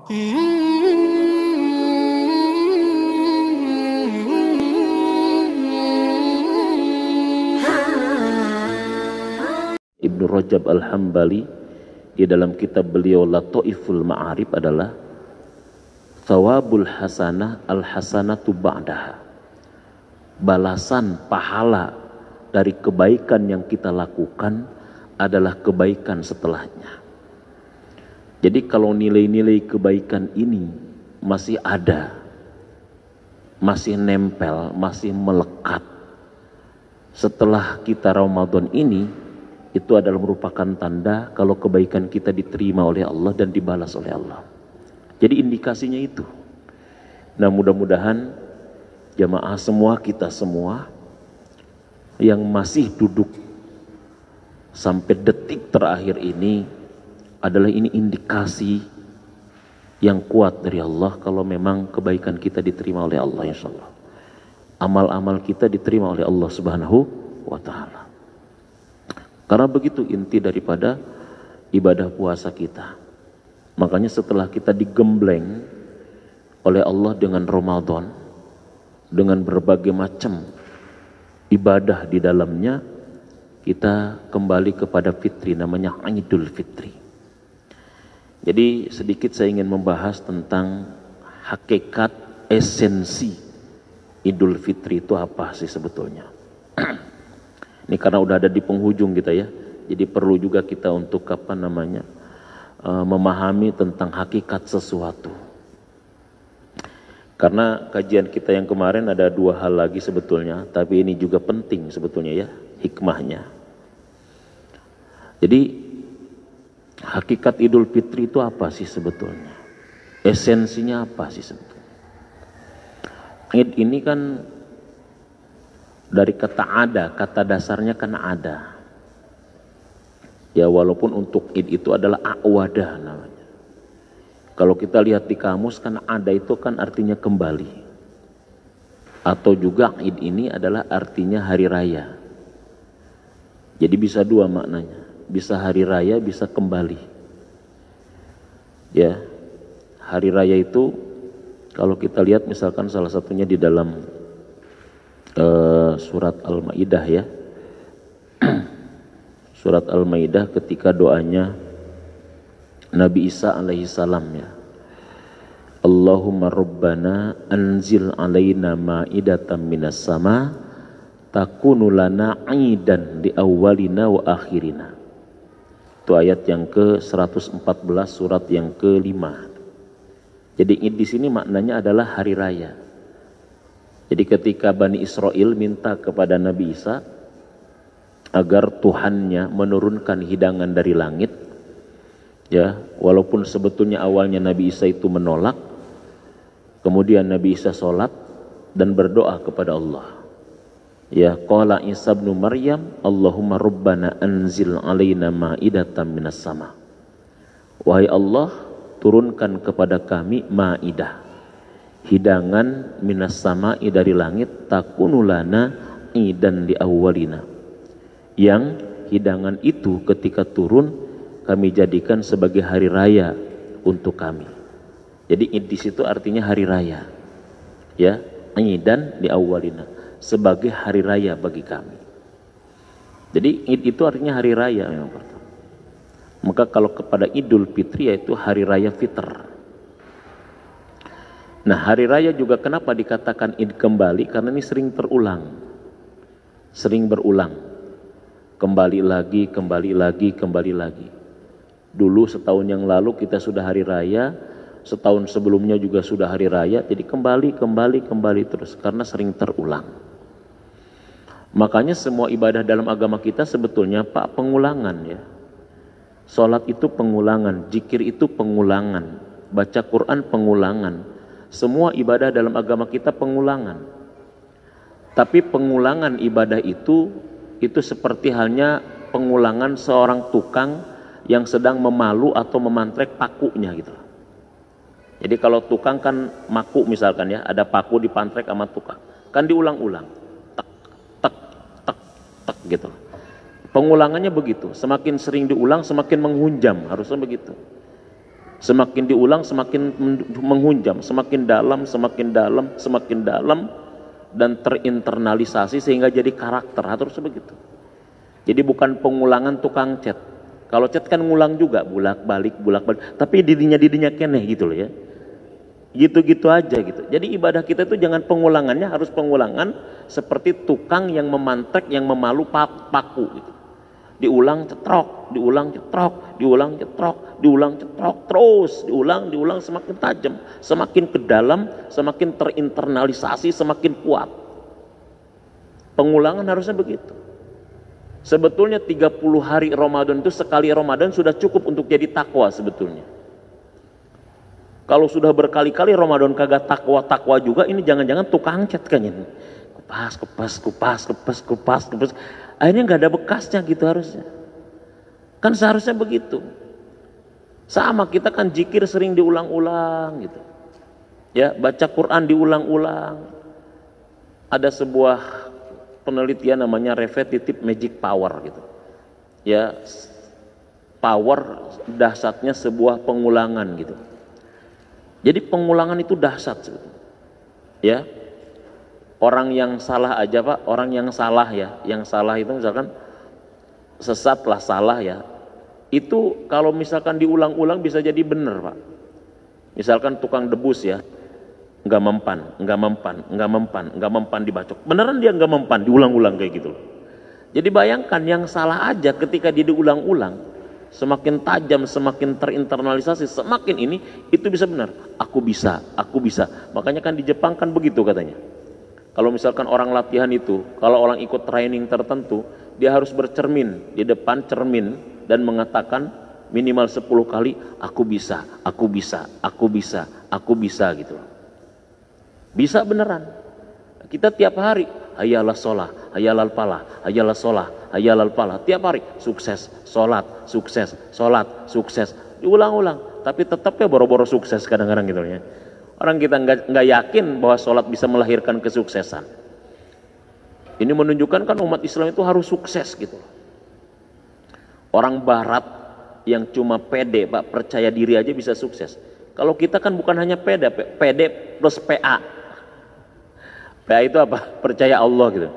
Ibnu Rajab Al-Hambali di dalam kitab beliau Lataiful Ma'arif adalah thawabul hasanah al-hasanatu ba'daha, balasan pahala dari kebaikan yang kita lakukan adalah kebaikan setelahnya. Jadi kalau nilai-nilai kebaikan ini masih ada, masih nempel, masih melekat setelah kita Ramadan ini, itu adalah merupakan tanda kalau kebaikan kita diterima oleh Allah dan dibalas oleh Allah. Jadi indikasinya itu. Nah, mudah-mudahan jamaah semua, kita semua yang masih duduk sampai detik terakhir ini adalah ini indikasi yang kuat dari Allah kalau memang kebaikan kita diterima oleh Allah, insyaallah. Amal-amal kita diterima oleh Allah Subhanahu wa taala. Karena begitu inti daripada ibadah puasa kita. Makanya setelah kita digembleng oleh Allah dengan Ramadan, dengan berbagai macam ibadah di dalamnya, kita kembali kepada fitri, namanya Idul Fitri. Jadi sedikit saya ingin membahas tentang hakikat esensi Idul Fitri itu apa sih sebetulnya. Ini karena udah ada di penghujung kita ya, jadi perlu juga kita untuk memahami tentang hakikat sesuatu. Karena kajian kita yang kemarin ada dua hal lagi sebetulnya, tapi ini juga penting sebetulnya ya, hikmahnya. Jadi hakikat Idul Fitri itu apa sih sebetulnya? Esensinya apa sih sebetulnya? Id ini kan dari kata ada, kata dasarnya kan ada. Ya walaupun untuk id itu adalah awadah namanya. Kalau kita lihat di kamus kan ada itu kan artinya kembali. Atau juga id ini adalah artinya hari raya. Jadi bisa dua maknanya. Bisa hari raya, bisa kembali. Ya, hari raya itu kalau kita lihat misalkan salah satunya di dalam surat Al-Maidah ya. Surat Al-Maidah ketika doanya Nabi Isa alaihi salam ya. Allahumma rabbana anzil alaina ma'idatan minas sama takunu lana 'idan li awwalina wa akhirina. Itu ayat yang ke-114 surat yang ke-5. Jadi di sini maknanya adalah hari raya. Jadi ketika Bani Israel minta kepada Nabi Isa agar Tuhannya menurunkan hidangan dari langit, ya, walaupun sebetulnya awalnya Nabi Isa itu menolak, kemudian Nabi Isa sholat dan berdoa kepada Allah. Ya, qala Isa ibnu Maryam, Allahumma rabbana anzil alaina ma'idatan minas sama. Wahai Allah, turunkan kepada kami ma'idah, hidangan minas sama'i dari langit, takunu lana idan li awwalina. Yang hidangan itu ketika turun kami jadikan sebagai hari raya untuk kami. Jadi id di situ artinya hari raya. Ya, idan li awwalina, sebagai hari raya bagi kami. Jadi id itu artinya hari raya memang pertama. Maka kalau kepada Idul Fitri yaitu hari raya fitr. Nah, hari raya juga kenapa dikatakan id kembali? Karena ini sering terulang. Sering berulang. Kembali lagi, kembali lagi, kembali lagi. Dulu setahun yang lalu kita sudah hari raya, setahun sebelumnya juga sudah hari raya, jadi kembali terus karena sering terulang. Makanya semua ibadah dalam agama kita sebetulnya Pak pengulangan ya. Salat itu pengulangan, zikir itu pengulangan, baca Quran pengulangan. Semua ibadah dalam agama kita pengulangan. Tapi pengulangan ibadah itu seperti halnya pengulangan seorang tukang yang sedang memalu atau memantrek pakunya gitu. Jadi kalau tukang kan maku misalkan ya, ada paku dipantrek sama tukang, kan diulang-ulang, tek tek tek tek gitu. Pengulangannya begitu, semakin sering diulang semakin menghunjam, harusnya begitu. Semakin diulang semakin menghunjam, semakin dalam, semakin dalam, semakin dalam, dan terinternalisasi sehingga jadi karakter. Harus begitu. Jadi bukan pengulangan tukang cat. Kalau cat kan ngulang juga, bolak-balik, tapi didinya keneh gitu loh ya. Gitu-gitu aja gitu. Jadi ibadah kita itu jangan pengulangannya, harus pengulangan seperti tukang yang memantek, yang memalu paku gitu. Diulang cetrok, diulang cetrok, diulang cetrok, diulang cetrok, terus diulang semakin tajam, semakin ke dalam, semakin terinternalisasi, semakin kuat. Pengulangan harusnya begitu. Sebetulnya 30 hari Ramadan itu sekali Ramadan sudah cukup untuk jadi takwa sebetulnya. Kalau sudah berkali-kali Ramadan kagak takwa juga, ini jangan-jangan tukang cat kan ini. Kupas. Akhirnya nggak ada bekasnya gitu harusnya. Kan seharusnya begitu. Sama kita kan zikir sering diulang-ulang gitu. Ya, baca Quran diulang-ulang. Ada sebuah penelitian namanya repetitive magic power gitu. Ya, power dahsyatnya sebuah pengulangan gitu. Jadi pengulangan itu dahsyat sebetulnya. Ya. Orang yang salah aja Pak, orang yang salah ya, yang salah itu misalkan sesat lah salah ya, itu kalau misalkan diulang-ulang bisa jadi benar Pak. Misalkan tukang debus ya, nggak mempan dibacok, beneran dia nggak mempan, diulang-ulang kayak gitu. Jadi bayangkan yang salah aja ketika dia diulang-ulang, semakin tajam, semakin terinternalisasi, semakin ini itu bisa benar. Aku bisa. Makanya kan di Jepang kan begitu katanya. Kalau misalkan orang latihan itu, kalau orang ikut training tertentu, dia harus bercermin di depan cermin dan mengatakan minimal 10 kali, aku bisa gitu. Bisa beneran. Kita tiap hari, hayalah sholah, hayalal palah, hayalah sholah, hayalal palah. Tiap hari, sukses, sholat, sukses. Diulang-ulang, tapi tetap ya boro-boro sukses kadang-kadang gitu ya. Orang kita nggak yakin bahwa sholat bisa melahirkan kesuksesan. Ini menunjukkan kan umat Islam itu harus sukses gitu. Orang Barat yang cuma pede, Pak, percaya diri aja bisa sukses. Kalau kita kan bukan hanya pede plus PA. PA itu apa? Percaya Allah gitu.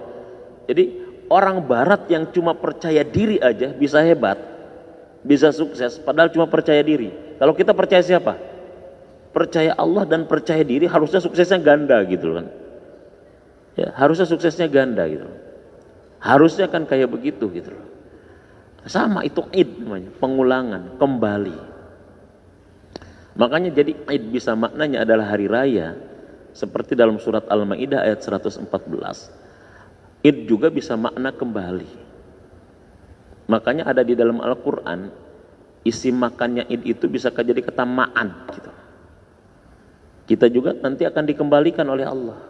Jadi orang Barat yang cuma percaya diri aja bisa hebat, bisa sukses, padahal cuma percaya diri. Kalau kita percaya siapa? Percaya Allah dan percaya diri, harusnya suksesnya ganda gitu kan. Ya, harusnya suksesnya ganda gitu. Harusnya kan kayak begitu gitu. Sama itu Id namanya, pengulangan, kembali. Makanya jadi Id bisa maknanya adalah hari raya, seperti dalam surat Al-Maidah ayat 114. Id juga bisa makna kembali. Makanya ada di dalam Al-Qur'an isi makannya Id itu bisa jadi kata ma'ad gitu. Kita juga nanti akan dikembalikan oleh Allah.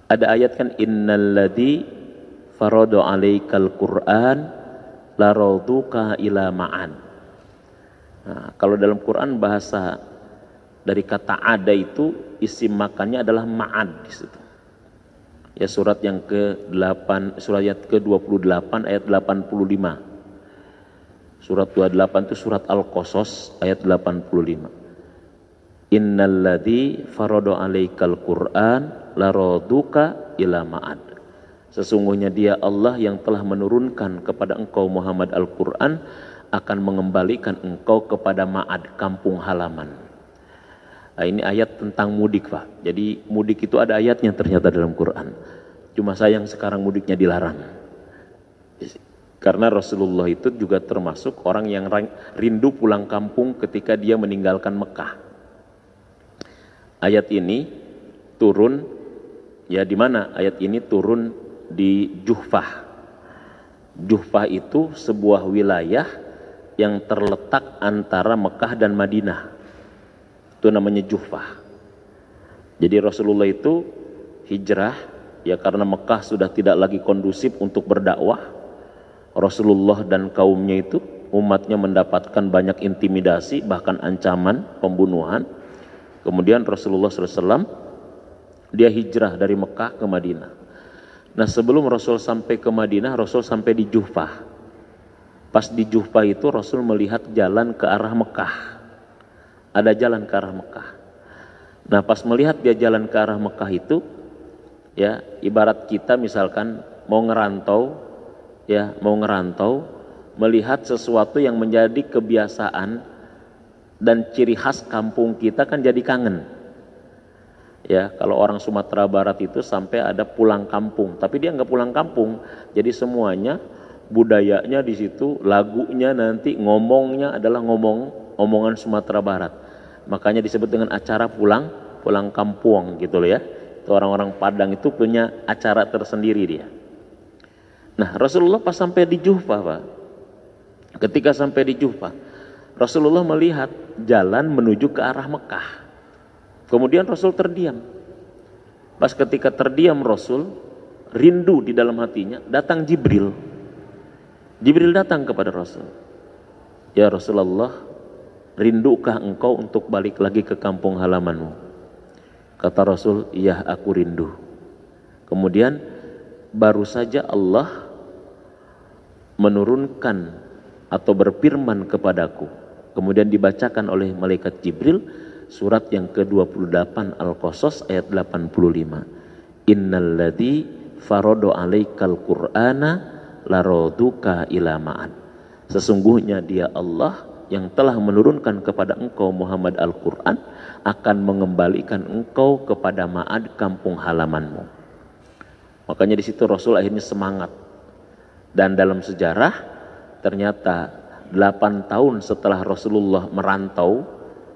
Ada ayat kan, innalladzi farada 'alaikal Qur'an laraduka ila ma'an. Nah, kalau dalam Quran bahasa dari kata ada itu isim makannya adalah ma'ad di situ. Ya, surat yang ke-8, surat ayat ke-28 ayat 85. Surat 28 itu surat Al-Qasas ayat 85. Innalladzi farada 'alaikal Qur'an laraduka ila ma'ad. Sesungguhnya dia Allah yang telah menurunkan kepada engkau Muhammad Al-Qur'an akan mengembalikan engkau kepada ma'ad, kampung halaman. Nah, ini ayat tentang mudik Pak. Jadi mudik itu ada ayatnya ternyata dalam Quran. Cuma sayang sekarang mudiknya dilarang. Karena Rasulullah itu juga termasuk orang yang rindu pulang kampung ketika dia meninggalkan Mekah. Ayat ini turun ya di mana? Ayat ini turun di Juhfah. Juhfah itu sebuah wilayah yang terletak antara Mekah dan Madinah. Itu namanya Juhfah. Jadi Rasulullah itu hijrah ya karena Mekah sudah tidak lagi kondusif untuk berdakwah. Rasulullah dan kaumnya itu, umatnya mendapatkan banyak intimidasi, bahkan ancaman pembunuhan. Kemudian Rasulullah SAW dia hijrah dari Mekah ke Madinah. Nah, sebelum Rasul sampai ke Madinah, Rasul sampai di Juhfah. Pas di Juhfah itu Rasul melihat jalan ke arah Mekah. ada jalan ke arah Mekah. Nah, pas melihat dia jalan ke arah Mekah itu, ya, ibarat kita misalkan mau ngerantau, melihat sesuatu yang menjadi kebiasaan dan ciri khas kampung kita kan jadi kangen. Ya, kalau orang Sumatera Barat itu sampai ada pulang kampung, tapi dia nggak pulang kampung, jadi semuanya budayanya di situ, lagunya nanti ngomongnya adalah omongan Sumatera Barat. Makanya disebut dengan acara pulang kampung gitu loh ya. Itu orang-orang Padang itu punya acara tersendiri dia. Nah, Rasulullah pas sampai di Juhfah, Pak. Ketika sampai di Juhfah, Rasulullah melihat jalan menuju ke arah Mekah. Kemudian Rasul terdiam. Pas ketika terdiam Rasul, rindu di dalam hatinya, datang Jibril. Jibril datang kepada Rasul. Ya Rasulullah, rindukah engkau untuk balik lagi ke kampung halamanmu? Kata Rasul, iya aku rindu. Kemudian baru saja Allah menurunkan atau berfirman kepadaku. Kemudian dibacakan oleh malaikat Jibril surat yang ke-28 Al-Qasas ayat 85. Innalladzi farada 'alaikal qur'ana laraduka ila ma'ad. Sesungguhnya dia Allah yang telah menurunkan kepada engkau Muhammad Al-Qur'an akan mengembalikan engkau kepada ma'ad kampung halamanmu. Makanya di situ Rasul akhirnya semangat. Dan dalam sejarah ternyata 8 tahun setelah Rasulullah merantau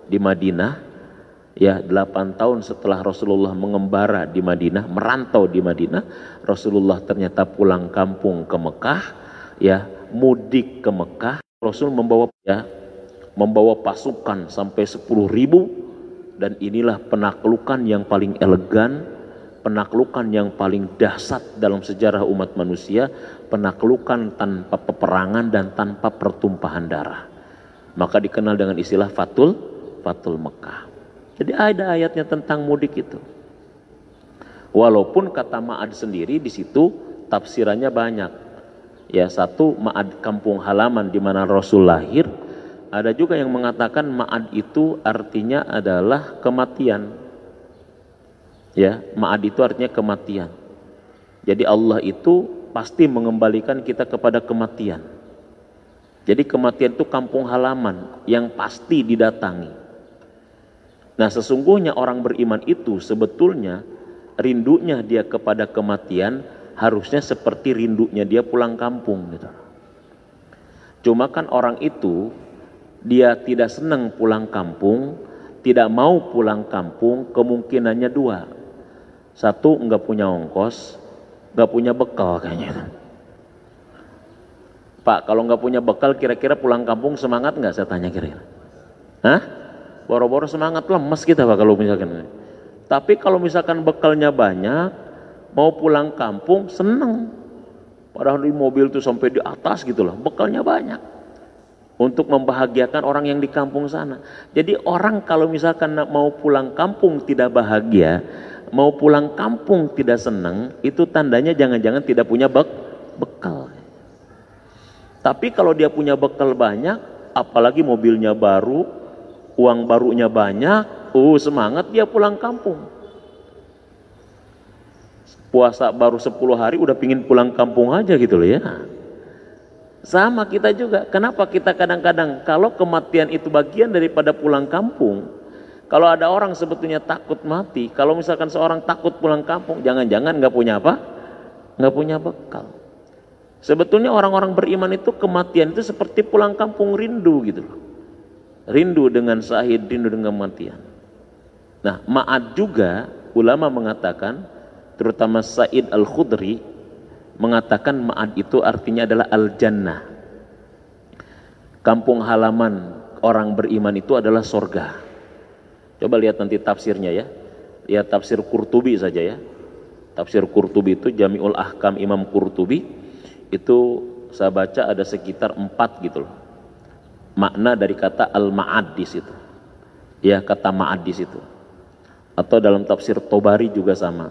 di Madinah, ya 8 tahun setelah Rasulullah mengembara di Madinah, merantau di Madinah, Rasulullah ternyata pulang kampung ke Mekah, ya mudik ke Mekah. Rasul membawa pasukan sampai 10.000, dan inilah penaklukan yang paling elegan, penaklukan yang paling dahsyat dalam sejarah umat manusia, penaklukan tanpa peperangan dan tanpa pertumpahan darah. Maka dikenal dengan istilah Fatul Mekah. Jadi ada ayatnya tentang mudik itu. Walaupun kata Ma'ad sendiri di situ tafsirannya banyak. Ya, satu Ma'ad kampung halaman di mana Rasul lahir. Ada juga yang mengatakan Ma'ad itu artinya adalah kematian. Ya, Ma'ad itu artinya kematian. Jadi Allah itu pasti mengembalikan kita kepada kematian. Jadi kematian itu kampung halaman yang pasti didatangi. Nah, sesungguhnya orang beriman itu sebetulnya rindunya dia kepada kematian harusnya seperti rindunya dia pulang kampung gitu. Cuma kan orang itu dia tidak senang pulang kampung, tidak mau pulang kampung, kemungkinannya dua. Satu, enggak punya ongkos, enggak punya bekal kayaknya. Pak, kalau enggak punya bekal kira-kira pulang kampung semangat enggak, saya tanya kira-kira? Hah? Boro-boro semangat, lemes kita Pak kalau misalkan. Tapi kalau misalkan bekalnya banyak, mau pulang kampung seneng. Padahal di mobil tuh sampai di atas gitu loh, bekalnya banyak. Untuk membahagiakan orang yang di kampung sana. Jadi orang kalau misalkan mau pulang kampung tidak bahagia, mau pulang kampung tidak senang, itu tandanya jangan-jangan tidak punya bekal. Tapi kalau dia punya bekal banyak, apalagi mobilnya baru, uang barunya banyak, semangat dia pulang kampung. Puasa baru 10 hari udah pingin pulang kampung aja gitu loh ya. Sama kita juga, kenapa kita kadang-kadang kalau kematian itu bagian daripada pulang kampung. Kalau ada orang sebetulnya takut mati, kalau misalkan seorang takut pulang kampung, jangan-jangan gak punya apa? Gak punya bekal. Sebetulnya orang-orang beriman itu kematian itu seperti pulang kampung, rindu gitu loh. Rindu dengan syahid, rindu dengan kematian. Nah, Ma'ad juga ulama mengatakan, terutama Sa'id Al-Khudri mengatakan Ma'ad itu artinya adalah Al-Jannah. Kampung halaman orang beriman itu adalah sorga. Coba lihat nanti tafsirnya ya. Lihat tafsir Qurtubi saja ya. Tafsir Qurtubi itu Jami'ul Ahkam Imam Qurtubi, itu saya baca ada sekitar 4 gitu loh. Makna dari kata al-ma'ad di situ. Ya, kata ma'ad di situ. Atau dalam tafsir Tobari juga sama.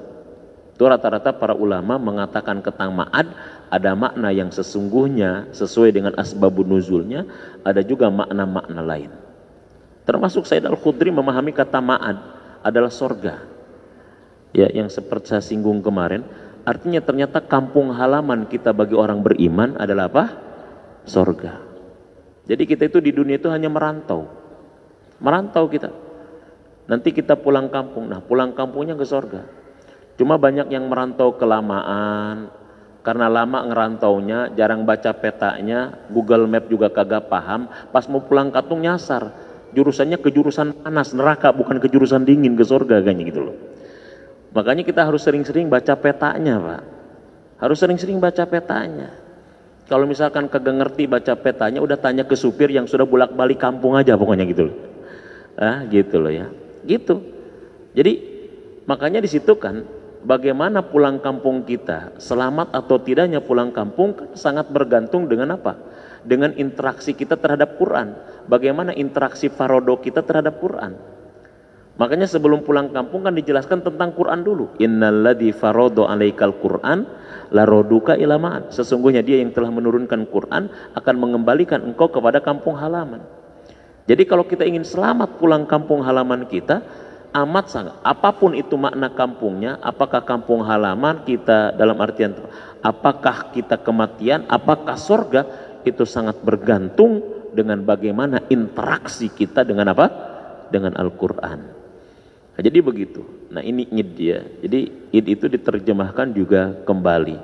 Itu rata-rata para ulama mengatakan tentang ma'ad ada makna yang sesungguhnya sesuai dengan asbabun nuzulnya, ada juga makna-makna lain. Termasuk Said Al-Khudri memahami kata ma'ad adalah sorga. Ya, yang seperti saya singgung kemarin, artinya ternyata kampung halaman kita bagi orang beriman adalah apa? Sorga. Jadi kita itu di dunia itu hanya merantau. Merantau kita. Nanti kita pulang kampung. Nah, pulang kampungnya ke sorga. Cuma banyak yang merantau kelamaan. Karena lama ngerantaunya, jarang baca petanya, Google Map juga kagak paham, pas mau pulang kampung nyasar, jurusannya ke jurusan panas, neraka, bukan ke jurusan dingin, ke surga kayaknya gitu loh. Makanya kita harus sering-sering baca petanya, Pak. Harus sering-sering baca petanya. Kalau misalkan kagak ngerti baca petanya, udah tanya ke supir yang sudah bolak-balik kampung aja pokoknya gitu loh. Gitu loh ya. Gitu. Jadi makanya di situ kan bagaimana pulang kampung kita, selamat atau tidaknya pulang kampung kan sangat bergantung dengan apa? Dengan interaksi kita terhadap Quran. Bagaimana interaksi farodo kita terhadap Quran. Makanya sebelum pulang kampung kan dijelaskan tentang Quran dulu. Innalladzi farodo alaikal Quran laroduka ilamaan. Sesungguhnya dia yang telah menurunkan Quran akan mengembalikan engkau kepada kampung halaman. Jadi kalau kita ingin selamat pulang kampung halaman kita, amat sangat, apapun itu makna kampungnya, apakah kampung halaman kita dalam artian apakah kita kematian, apakah surga, itu sangat bergantung dengan bagaimana interaksi kita dengan apa? Dengan Al-Quran. Nah, jadi begitu. Nah ini Id ya. Jadi Id itu diterjemahkan juga kembali.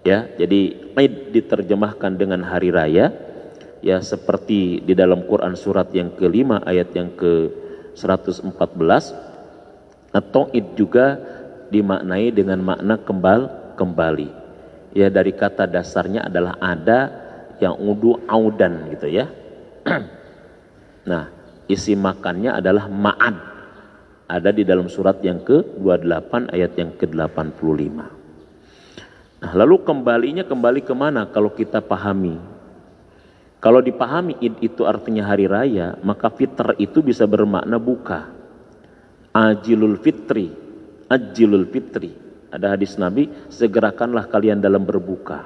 Ya, jadi Id diterjemahkan dengan hari raya. Ya seperti di dalam Quran surat yang ke-5 ayat yang ke-114, atau Id juga dimaknai dengan makna kembali. Ya dari kata dasarnya adalah ada yang udu audan gitu ya. Nah isi makannya adalah ma'ad, ada di dalam surat yang ke-28 ayat yang ke-85. Nah lalu kembalinya kembali kemana kalau kita pahami? Kalau dipahami Id itu artinya hari raya, maka fitr itu bisa bermakna buka. Ajilul fitri, ajilul fitri. Ada hadis Nabi, segerakanlah kalian dalam berbuka.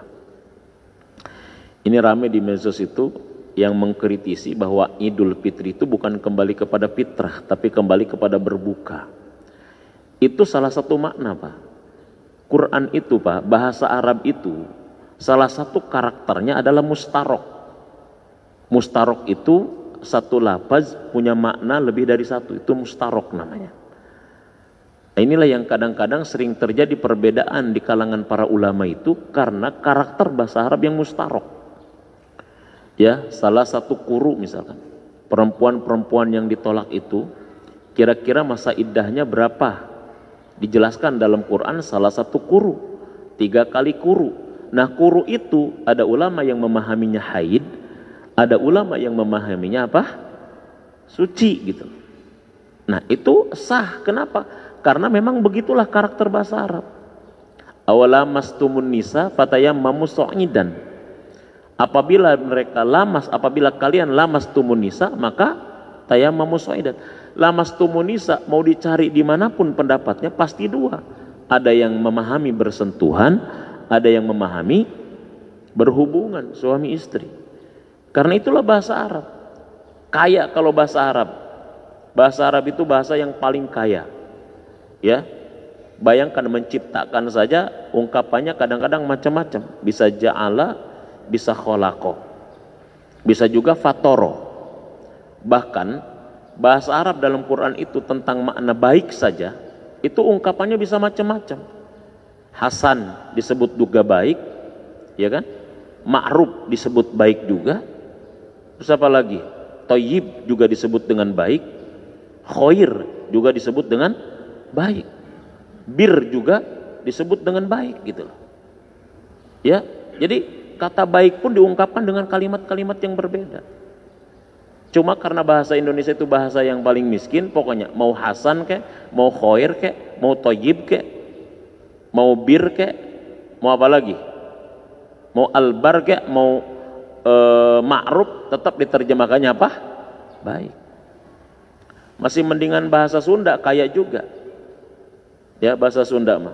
Ini ramai di medsos itu yang mengkritisi bahwa Idul Fitri itu bukan kembali kepada fitrah, tapi kembali kepada berbuka. Itu salah satu makna, Pak. Quran itu, Pak, bahasa Arab itu salah satu karakternya adalah mustarok. Mustarok itu satu lafaz punya makna lebih dari satu, itu mustarok namanya. Nah, inilah yang kadang-kadang sering terjadi perbedaan di kalangan para ulama itu karena karakter bahasa Arab yang mustarok. Ya, salah satu quru misalkan, perempuan-perempuan yang ditolak itu kira-kira masa iddahnya berapa? Dijelaskan dalam Quran salah satu quru, 3 kali quru. Nah quru itu ada ulama yang memahaminya haid, ada ulama yang memahaminya apa? Suci gitu. Nah itu sah. Kenapa? Karena memang begitulah karakter bahasa Arab. Awalamastumun nisa fatayammamu su'idan. Apabila kalian lamastumun nisa, maka tayammamu su'idan. Lamastumun nisa mau dicari dimanapun pendapatnya pasti dua. Ada yang memahami bersentuhan, ada yang memahami berhubungan suami istri. Karena itulah bahasa Arab. Kaya kalau bahasa Arab. Bahasa Arab itu bahasa yang paling kaya. Ya. Bayangkan menciptakan saja ungkapannya kadang-kadang macam-macam. Bisa ja'ala, bisa kholaqo. Bisa juga fatoro. Bahkan bahasa Arab dalam Quran itu tentang makna baik saja, itu ungkapannya bisa macam-macam. Hasan disebut juga baik, ya kan? Ma'ruf disebut baik juga. Terus apa lagi? Thayyib juga disebut dengan baik. Khair juga disebut dengan baik. Bir juga disebut dengan baik gitu loh. Ya, jadi kata baik pun diungkapkan dengan kalimat-kalimat yang berbeda. Cuma karena bahasa Indonesia itu bahasa yang paling miskin, pokoknya mau hasan kek, mau khair kek, mau thayyib kek, mau bir kek, mau apa lagi? Mau albar kek, mau ma'ruf, tetap diterjemahkannya apa? Baik. Masih mendingan bahasa Sunda kaya juga. Ya bahasa Sunda mah.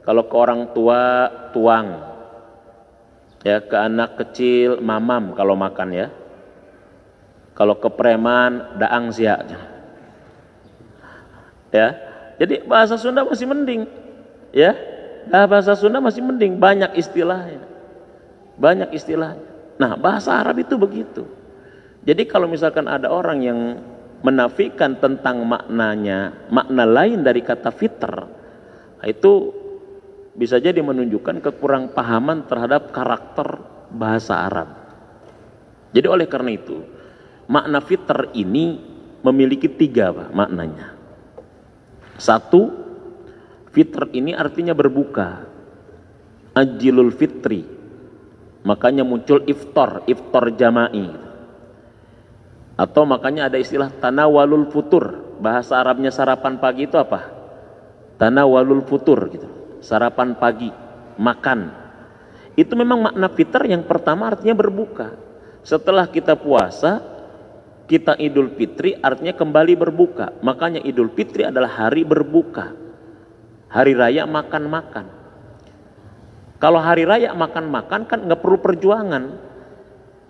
Kalau ke orang tua tuang, ya ke anak kecil mamam kalau makan ya. Kalau ke preman, daang sia. Ya, jadi bahasa Sunda masih mending. Ya, bahasa Sunda masih mending, banyak istilahnya. Banyak istilahnya. Nah, bahasa Arab itu begitu. Jadi kalau misalkan ada orang yang menafikan tentang maknanya, makna lain dari kata fitr, itu bisa jadi menunjukkan kekurang pahaman terhadap karakter bahasa Arab. Jadi oleh karena itu, makna fitr ini memiliki 3 maknanya. 1, fitr ini artinya berbuka, ajilul fitri, makanya muncul iftar jama'i. Atau makanya ada istilah tanawalul futur, bahasa Arabnya sarapan pagi itu apa? Tanawalul futur gitu, sarapan pagi, makan. Itu memang makna fitr yang pertama artinya berbuka. Setelah kita puasa, kita Idul Fitri artinya kembali berbuka. Makanya Idul Fitri adalah hari berbuka, hari raya makan-makan. Kalau hari raya makan-makan kan nggak perlu perjuangan.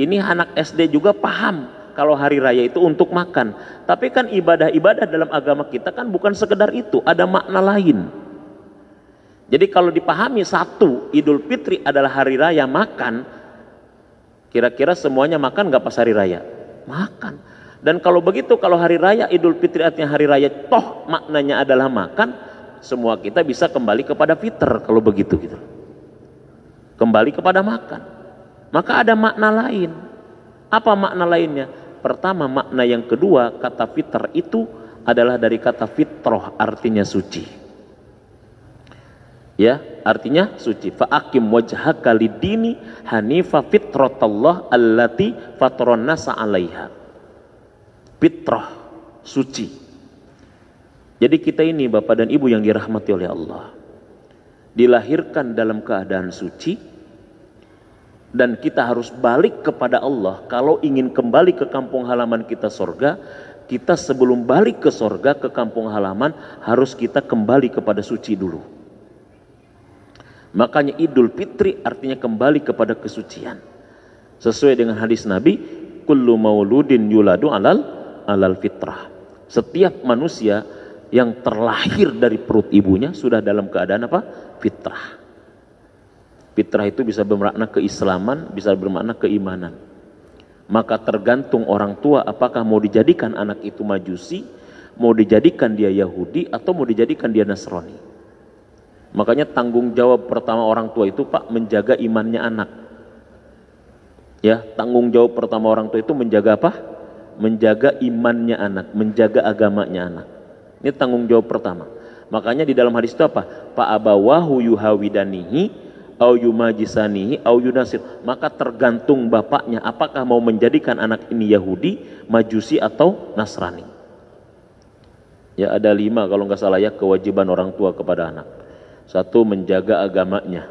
Ini anak SD juga paham kalau hari raya itu untuk makan. Tapi kan ibadah-ibadah dalam agama kita kan bukan sekedar itu, ada makna lain. Jadi kalau dipahami 1, Idul Fitri adalah hari raya makan, kira-kira semuanya makan nggak pas hari raya? Makan. Dan kalau begitu, kalau hari raya Idul Fitri artinya hari raya, toh maknanya adalah makan, semua kita bisa kembali kepada fitr kalau begitu gitu. Kembali kepada makan. Maka ada makna lain. Apa makna lainnya? Pertama, makna yang kedua, kata fitr itu adalah dari kata fitroh, artinya suci. Ya, artinya suci. Fa'akim wajhaka lidini hanifa fitratallah allati fataron nasa 'alaiha. Fitrah, suci. Jadi kita ini Bapak dan Ibu yang dirahmati oleh Allah, dilahirkan dalam keadaan suci, dan kita harus balik kepada Allah. Kalau ingin kembali ke kampung halaman kita sorga, kita sebelum balik ke sorga, ke kampung halaman, harus kita kembali kepada suci dulu. Makanya Idul Fitri artinya kembali kepada kesucian. Sesuai dengan hadis Nabi, kullu mauludin yuladu alal fitrah. Setiap manusia yang terlahir dari perut ibunya sudah dalam keadaan apa? Fitrah. Fitrah itu bisa bermakna keislaman, bisa bermakna keimanan. Maka tergantung orang tua apakah mau dijadikan anak itu Majusi, mau dijadikan dia Yahudi, atau mau dijadikan dia Nasrani. Makanya tanggung jawab pertama orang tua itu, Pak, menjaga imannya anak. Ya, tanggung jawab pertama orang tua itu menjaga apa? Menjaga imannya anak, menjaga agamanya anak. Ini tanggung jawab pertama. Makanya di dalam hadis itu apa? Pak abawahu yuhawidanihi au yumajisanihi au yunasir. Maka tergantung bapaknya apakah mau menjadikan anak ini Yahudi, Majusi, atau Nasrani. Ya, ada 5 kalau nggak salah ya kewajiban orang tua kepada anak. 1, menjaga agamanya,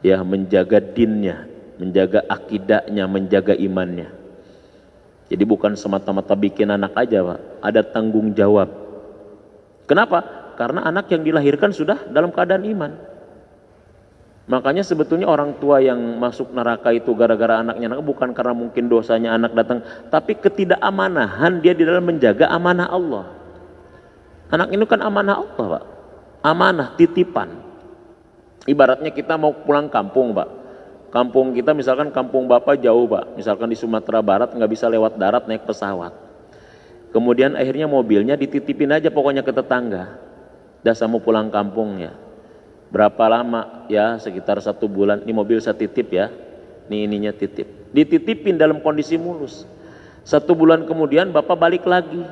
ya, menjaga dinnya, menjaga akidahnya, menjaga imannya. Jadi bukan semata-mata bikin anak aja, Pak. Ada tanggung jawab. Kenapa? Karena anak yang dilahirkan sudah dalam keadaan iman. Makanya sebetulnya orang tua yang masuk neraka itu gara-gara anaknya bukan karena mungkin dosanya anak datang, tapi ketidakamaнаhan dia di dalam menjaga amanah Allah. Anak ini kan amanah Allah, Pak. Amanah, titipan. Ibaratnya kita mau pulang kampung, Pak. Kampung kita misalkan kampung Bapak jauh, Pak. Misalkan di Sumatera Barat nggak bisa lewat darat, naik pesawat. Kemudian akhirnya mobilnya dititipin aja pokoknya ke tetangga. Dasar mau pulang kampung ya. Berapa lama? Ya sekitar 1 bulan. Ini mobil saya titip ya. Ini ininya titip. Dititipin dalam kondisi mulus. 1 bulan kemudian Bapak balik lagi.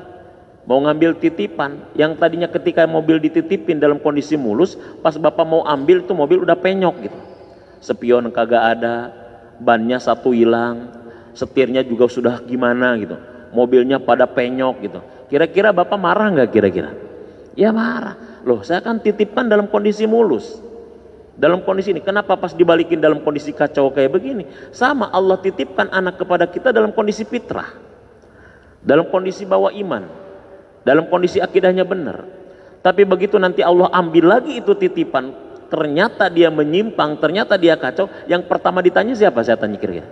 Mau ngambil titipan, yang tadinya ketika mobil dititipin dalam kondisi mulus, pas Bapak mau ambil tuh mobil udah penyok gitu. Spion kagak ada, bannya 1 hilang, setirnya juga sudah gimana gitu. Mobilnya pada penyok gitu. Kira-kira Bapak marah nggak kira-kira? Ya marah. Loh, saya kan titipkan dalam kondisi mulus. Dalam kondisi ini, kenapa pas dibalikin dalam kondisi kacau kayak begini? Sama, Allah titipkan anak kepada kita dalam kondisi fitrah, dalam kondisi bawa iman, dalam kondisi akidahnya benar. Tapi begitu nanti Allah ambil lagi itu titipan, ternyata dia menyimpang, ternyata dia kacau, yang pertama ditanya siapa? Saya tanya kira-kira.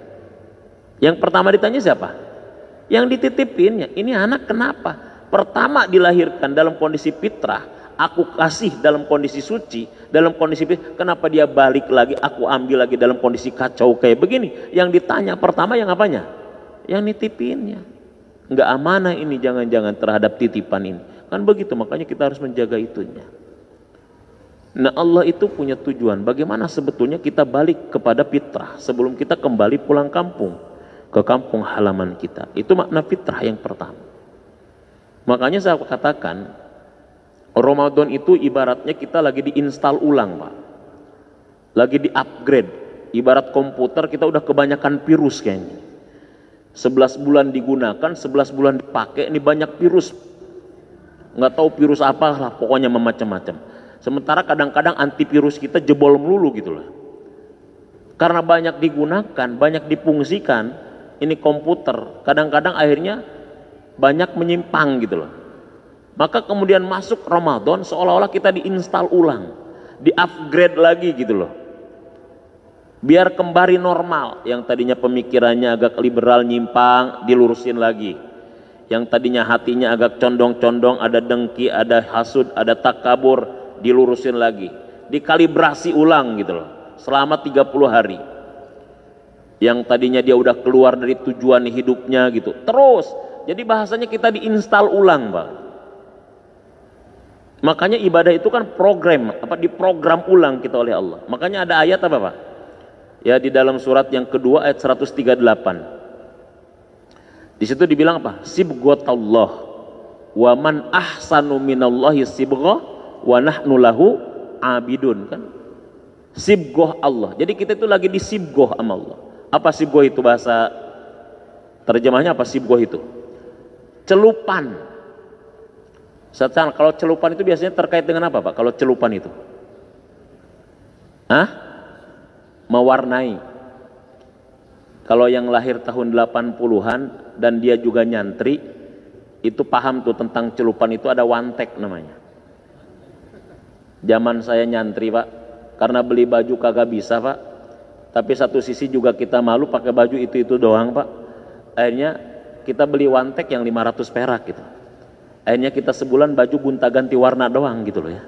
Yang pertama ditanya siapa? Yang dititipinnya, ini anak kenapa? Pertama dilahirkan dalam kondisi fitrah, aku kasih dalam kondisi suci, dalam kondisi fitrah, kenapa dia balik lagi, aku ambil lagi dalam kondisi kacau kayak begini? Yang ditanya pertama yang apanya? Yang nitipinnya. Enggak amanah ini jangan-jangan terhadap titipan ini. Kan begitu, makanya kita harus menjaga itunya. Nah Allah itu punya tujuan, bagaimana sebetulnya kita balik kepada fitrah sebelum kita kembali pulang kampung, ke kampung halaman kita. Itu makna fitrah yang pertama. Makanya saya katakan, Ramadan itu ibaratnya kita lagi diinstal ulang, Pak. Lagi di-upgrade. Ibarat komputer kita udah kebanyakan virus kayaknya. 11 bulan digunakan, 11 bulan dipakai, ini banyak virus. Nggak tahu virus apa lah, pokoknya macam-macam. Sementara kadang-kadang antivirus kita jebol melulu gitu loh. Karena banyak digunakan, banyak difungsikan, ini komputer, kadang-kadang akhirnya banyak menyimpang gitu loh. Maka kemudian masuk Ramadan seolah-olah kita diinstal ulang, di-upgrade lagi gitu loh. Biar kembali normal, yang tadinya pemikirannya agak liberal nyimpang, dilurusin lagi. Yang tadinya hatinya agak condong-condong, ada dengki, ada hasud, ada takabur, dilurusin lagi. Dikalibrasi ulang gitu loh, selama 30 hari. Yang tadinya dia udah keluar dari tujuan hidupnya gitu, terus. Jadi bahasanya kita diinstal ulang, Pak. Makanya ibadah itu kan program, diprogram ulang kita oleh Allah. Makanya ada ayat apa, Pak? Ya di dalam surat yang kedua ayat 138. Di situ dibilang apa? Sibghatallah wa man ahsanu minallahi sibghah wa nahnu lahu abidun, kan? Sibghah Allah. Jadi kita itu lagi disibghah sama Allah. Apa sibghah itu bahasa terjemahnya apa sibghah itu? Celupan. Setan, kalau celupan itu biasanya terkait dengan apa, Pak? Kalau celupan itu? Hah? Mewarnai. Kalau yang lahir tahun 80-an dan dia juga nyantri, itu paham tuh tentang celupan itu, ada wantek namanya. Zaman saya nyantri, Pak, karena beli baju kagak bisa, Pak. Tapi satu sisi juga kita malu pakai baju itu doang, Pak. Akhirnya kita beli wantek yang 500 perak gitu. Akhirnya kita sebulan baju gonta-ganti warna doang gitu loh ya.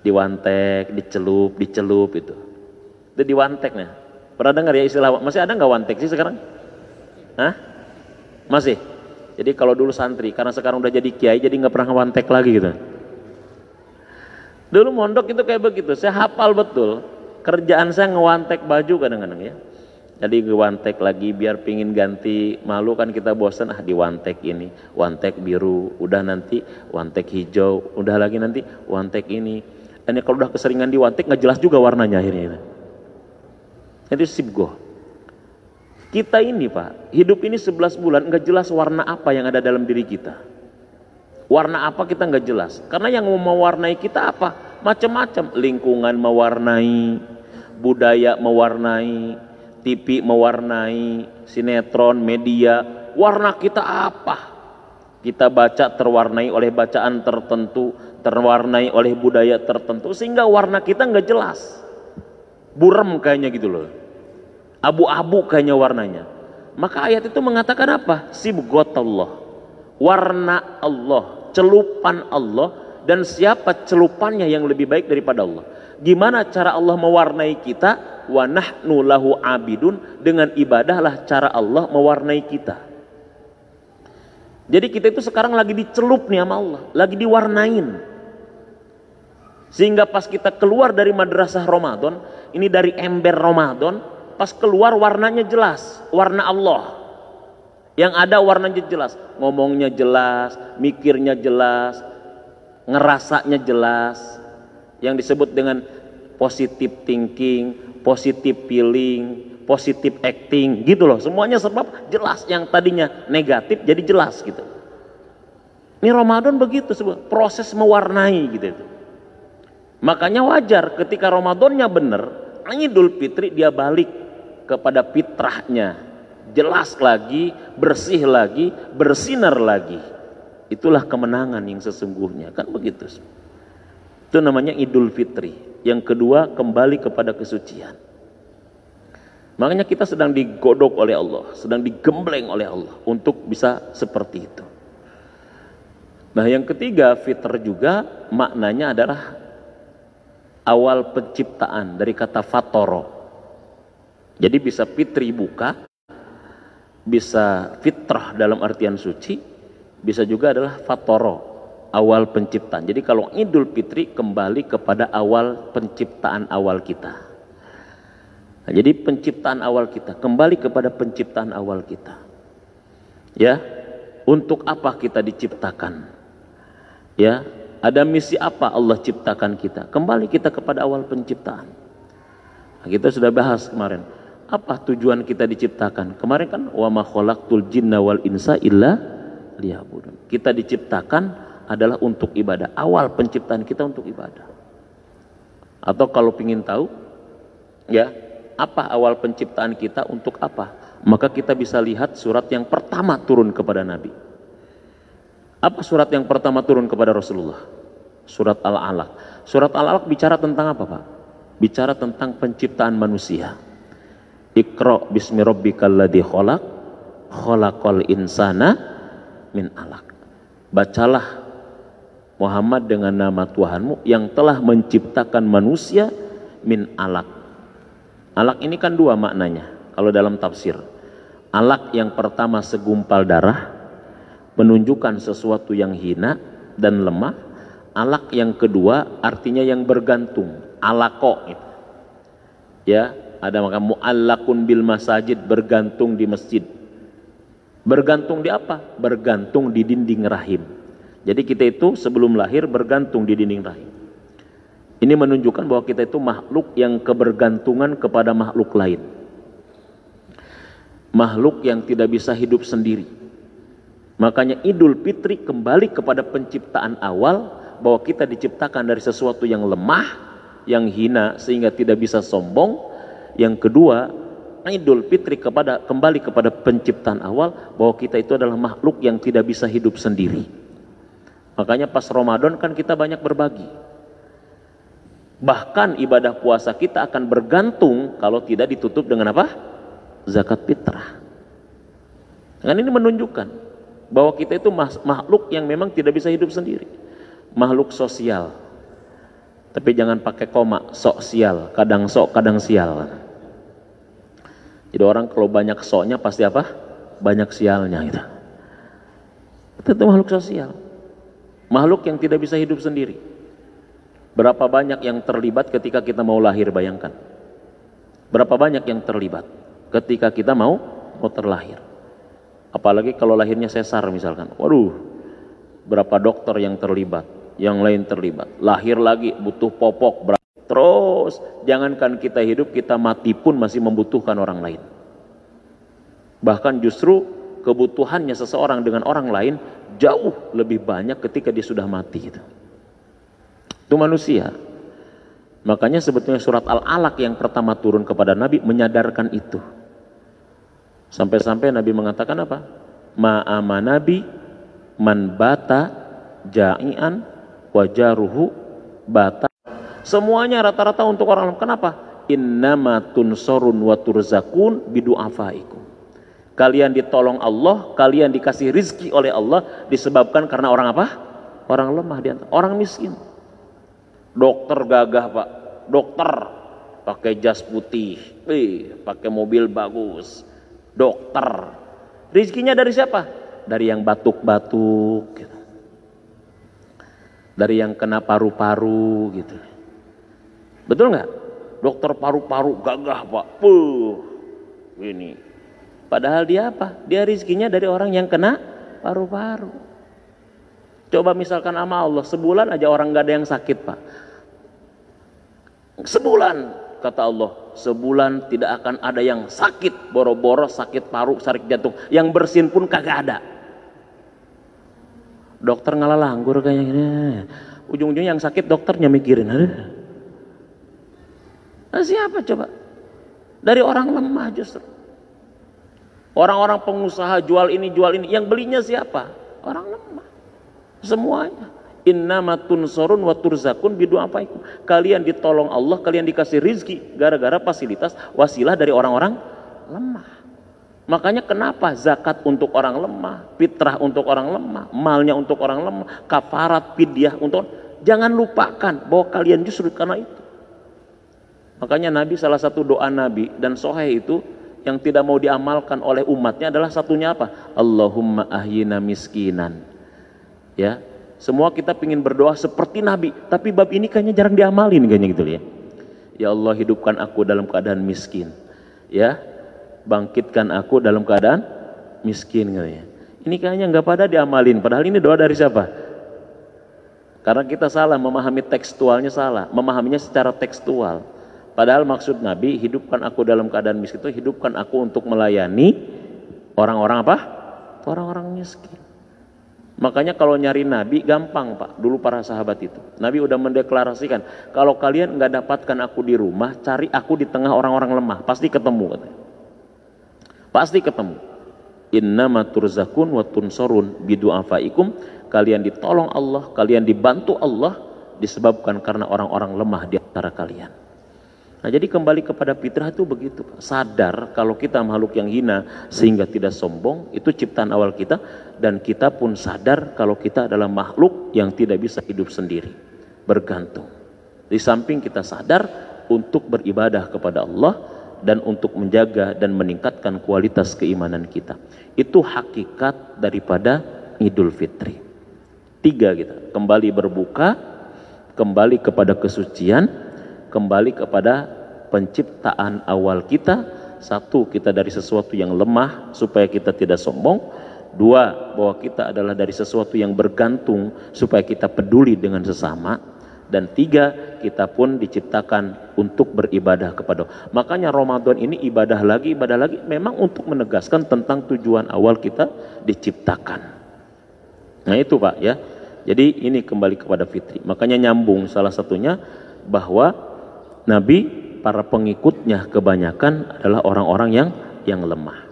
Diwantek, dicelup itu. Itu diwanteknya. Pernah dengar ya istilah, masih ada nggak wantek sih sekarang? Hah? Masih? Jadi kalau dulu santri, karena sekarang udah jadi kiai, jadi nggak pernah ngewantek lagi gitu. Dulu mondok itu kayak begitu, saya hafal betul. Kerjaan saya ngewantek baju kadang-kadang ya. Jadi ngewantek lagi biar pingin ganti, malu kan kita bosan, diwantek ini, wantek biru, udah nanti wantek hijau, udah lagi nanti wantek ini. Dan kalau udah keseringan diwantek nggak jelas juga warnanya akhirnya. Itu sibghah. Kita ini, Pak, hidup ini 11 bulan nggak jelas warna apa yang ada dalam diri kita. Warna apa kita nggak jelas. Karena yang mau mewarnai kita apa? Macam-macam. Lingkungan mewarnai, budaya mewarnai, TV mewarnai, sinetron, media. Warna kita apa? Kita baca terwarnai oleh bacaan tertentu, terwarnai oleh budaya tertentu, sehingga warna kita nggak jelas. Burem kayaknya gitu loh. Abu-abu kayaknya warnanya. Maka ayat itu mengatakan apa? Sibghatallah. Warna Allah, celupan Allah, dan siapa celupannya yang lebih baik daripada Allah. Gimana cara Allah mewarnai kita? Wa nahnu lahu abidun, dengan ibadahlah cara Allah mewarnai kita. Jadi kita itu sekarang lagi dicelup nih sama Allah, lagi diwarnain. Sehingga pas kita keluar dari madrasah Ramadan, ini dari ember Ramadan, pas keluar warnanya jelas, warna Allah. Yang ada warnanya jelas, ngomongnya jelas, mikirnya jelas, ngerasanya jelas. Yang disebut dengan positive thinking, positive feeling, positive acting, gitu loh. Semuanya sebab jelas, yang tadinya negatif jadi jelas gitu. Ini Ramadan begitu, proses mewarnai gitu. Makanya wajar ketika Ramadannya benar, Idul Fitri dia balik kepada fitrahnya, jelas lagi, bersih lagi, bersinar lagi. Itulah kemenangan yang sesungguhnya, kan begitu. Itu namanya Idul Fitri. Yang kedua, kembali kepada kesucian. Makanya kita sedang digodok oleh Allah, sedang digembleng oleh Allah untuk bisa seperti itu. Nah yang ketiga, fitr juga maknanya adalah awal penciptaan dari kata fatoro. Jadi bisa fitri buka, bisa fitrah dalam artian suci, bisa juga adalah fatoro, awal penciptaan. Jadi kalau Idul Fitri kembali kepada awal penciptaan awal kita. Nah, jadi penciptaan awal kita, kembali kepada penciptaan awal kita. Ya, untuk apa kita diciptakan? Ya, ada misi apa Allah ciptakan kita? Kembali kita kepada awal penciptaan. Nah, kita sudah bahas kemarin. Apa tujuan kita diciptakan? Kemarin kan wa ma khalaqtul jinna wal insa illa liya'budun. Kita diciptakan adalah untuk ibadah. Awal penciptaan kita untuk ibadah. Atau kalau ingin tahu, ya, apa awal penciptaan kita untuk apa? Maka kita bisa lihat surat yang pertama turun kepada Nabi. Apa surat yang pertama turun kepada Rasulullah? Surat Al-Alaq. Surat Al-Alaq bicara tentang apa, Pak? Bicara tentang penciptaan manusia. Iqra bismi rabbikal ladzi khalaq, khalaqal insana min alaq. Bacalah Muhammad dengan nama Tuhanmu yang telah menciptakan manusia min alaq. Alaq ini kan dua maknanya kalau dalam tafsir. Alaq yang pertama segumpal darah, menunjukkan sesuatu yang hina dan lemah. Alaq yang kedua artinya yang bergantung, alaqo gitu. Ya, ada maka mu'allaqun bil masajid, bergantung di masjid. Bergantung di apa? Bergantung di dinding rahim. Jadi kita itu sebelum lahir bergantung di dinding rahim. Ini menunjukkan bahwa kita itu makhluk yang kebergantungan kepada makhluk lain. Makhluk yang tidak bisa hidup sendiri. Makanya Idul Fitri kembali kepada penciptaan awal, bahwa kita diciptakan dari sesuatu yang lemah, yang hina sehingga tidak bisa sombong. Yang kedua, Idul Fitri kembali kepada penciptaan awal, bahwa kita itu adalah makhluk yang tidak bisa hidup sendiri. Makanya pas Ramadan kan kita banyak berbagi. Bahkan ibadah puasa kita akan bergantung kalau tidak ditutup dengan apa? Zakat fitrah. Kan ini menunjukkan bahwa kita itu makhluk yang memang tidak bisa hidup sendiri. Makhluk sosial. Tapi jangan pakai koma, sok kadang sial. Jadi orang kalau banyak soknya pasti apa? Banyak sialnya gitu. Itu makhluk sosial. Makhluk yang tidak bisa hidup sendiri. Berapa banyak yang terlibat ketika kita mau lahir, bayangkan. Berapa banyak yang terlibat ketika kita mau terlahir. Apalagi kalau lahirnya sesar misalkan. Waduh, berapa dokter yang terlibat, yang lain terlibat. Lahir lagi butuh popok. Terus, jangankan kita hidup, kita mati pun masih membutuhkan orang lain. Bahkan justru kebutuhannya seseorang dengan orang lain jauh lebih banyak ketika dia sudah mati. Itu manusia. Makanya sebetulnya surat Al-Alaq yang pertama turun kepada Nabi menyadarkan itu. Sampai-sampai Nabi mengatakan apa? Ma'ama Nabi man bata ja'ian wajaruhu bata. Semuanya rata-rata untuk orang. Kenapa? Innama tunsorun wa turzakun bidu'afaikum. Kalian ditolong Allah, kalian dikasih rizki oleh Allah disebabkan karena orang apa? Orang lemah di antara orang miskin. Dokter gagah, Pak. Dokter pakai jas putih, pakai mobil bagus. Dokter, rizkinya dari siapa? Dari yang batuk-batuk gitu. Dari yang kena paru-paru gitu. Betul nggak? Dokter paru-paru gagah, Pak. Ini. Padahal dia apa? Dia rizkinya dari orang yang kena paru-paru. Coba misalkan sama Allah, sebulan aja orang nggak ada yang sakit, Pak. Sebulan. Kata Allah, sebulan tidak akan ada yang sakit, boro-boro sakit paru, sakit jantung, yang bersin pun kagak ada. Dokter ngalah langgur kayaknya gini. Ujung-ujungnya yang sakit dokternya mikirin. Nah, siapa coba? Dari orang lemah justru. Orang-orang pengusaha jual ini, yang belinya siapa? Orang lemah. Semuanya. Innama tunsorun wa turzakun bidu'afaikum. Kalian ditolong Allah, kalian dikasih rizki gara-gara fasilitas wasilah dari orang-orang Lemah. Makanya kenapa zakat untuk orang lemah, fitrah untuk orang lemah, malnya untuk orang lemah, kafarat, fidyah untuk, jangan lupakan bahwa kalian justru karena itu. Makanya Nabi, salah satu doa Nabi dan sahih itu yang tidak mau diamalkan oleh umatnya adalah satunya apa? Allahumma ahyina miskinan. Ya, semua kita ingin berdoa seperti Nabi, tapi bab ini kayaknya jarang diamalin kayaknya gitu ya. Ya Allah, hidupkan aku dalam keadaan miskin. Ya, bangkitkan aku dalam keadaan miskin katanya. Ini kayaknya nggak pada diamalin, padahal ini doa dari siapa? Karena kita salah memahami tekstualnya, salah memahaminya secara tekstual. Padahal maksud Nabi, hidupkan aku dalam keadaan miskin itu hidupkan aku untuk melayani orang-orang apa? Orang-orang miskin. Makanya kalau nyari Nabi gampang Pak, dulu para sahabat itu. Nabi udah mendeklarasikan, kalau kalian nggak dapatkan aku di rumah, cari aku di tengah orang-orang lemah, pasti ketemu katanya. Pasti ketemu. Innama turzakun wa tunsorun bidu'afaikum, kalian ditolong Allah, kalian dibantu Allah disebabkan karena orang-orang lemah di antara kalian. Nah, jadi kembali kepada fitrah itu begitu, sadar kalau kita makhluk yang hina sehingga tidak sombong, itu ciptaan awal kita, dan kita pun sadar kalau kita adalah makhluk yang tidak bisa hidup sendiri, bergantung. Di samping kita sadar untuk beribadah kepada Allah dan untuk menjaga dan meningkatkan kualitas keimanan kita. Itu hakikat daripada Idul Fitri. 3 kita, kembali berbuka, kembali kepada kesucian, kembali kepada penciptaan awal kita. 1, kita dari sesuatu yang lemah supaya kita tidak sombong. 2, bahwa kita adalah dari sesuatu yang bergantung supaya kita peduli dengan sesama. Dan 3, kita pun diciptakan untuk beribadah kepada Allah. Makanya Ramadan ini ibadah lagi, memang untuk menegaskan tentang tujuan awal kita diciptakan. Nah itu Pak ya. Jadi ini kembali kepada fitri. Makanya nyambung salah satunya bahwa Nabi, para pengikutnya kebanyakan adalah orang-orang yang lemah.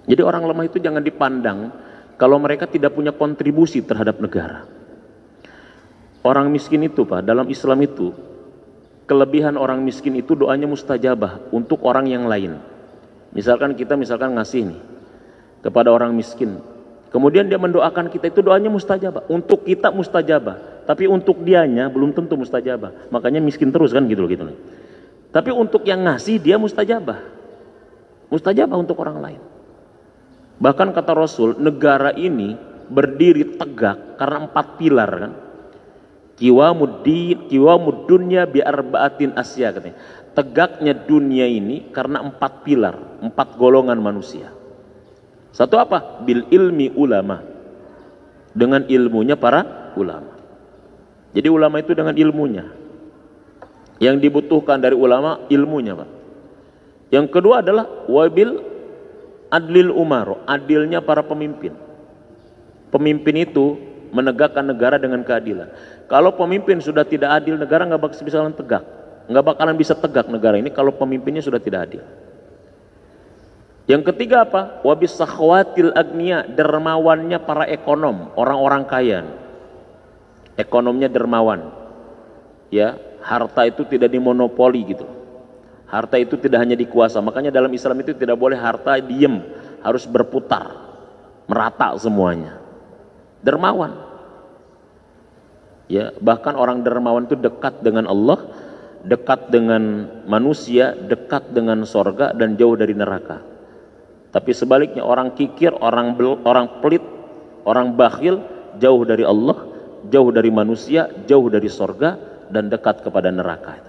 Jadi orang lemah itu jangan dipandang kalau mereka tidak punya kontribusi terhadap negara. Orang miskin itu Pak, dalam Islam itu, kelebihan orang miskin itu doanya mustajabah untuk orang yang lain. Misalkan kita ngasih nih kepada orang miskin, kemudian dia mendoakan kita, itu doanya mustajabah. Untuk kita mustajabah, tapi untuk dianya belum tentu mustajabah. Makanya miskin terus kan gitu. Tapi untuk yang ngasih dia mustajabah. Mustajabah untuk orang lain. Bahkan kata Rasul, negara ini berdiri tegak karena 4 pilar kan. Qiwamud dunya bi arba'atin asya katanya. Tegaknya dunia ini karena 4 pilar, 4 golongan manusia. 1 apa? Bil ilmi ulama. Dengan ilmunya para ulama. Jadi ulama itu dengan ilmunya. Yang dibutuhkan dari ulama ilmunya Pak. Yang kedua adalah wabil adlil umaro, adilnya para pemimpin. Pemimpin itu menegakkan negara dengan keadilan. Kalau pemimpin sudah tidak adil, negara nggak bakalan tegak. Nggak bakalan bisa tegak negara ini kalau pemimpinnya sudah tidak adil. Yang ketiga apa? Wabis sakhwatil agniya, dermawannya para ekonom, orang-orang kaya. Ekonomnya dermawan. Ya, harta itu tidak dimonopoli gitu. Harta itu tidak hanya dikuasa. Makanya dalam Islam itu tidak boleh harta diem, harus berputar, merata semuanya. Dermawan. Ya, bahkan orang dermawan itu dekat dengan Allah, dekat dengan manusia, dekat dengan sorga dan jauh dari neraka. Tapi sebaliknya orang kikir, orang pelit, orang bakhil, jauh dari Allah, jauh dari manusia, jauh dari sorga dan dekat kepada neraka.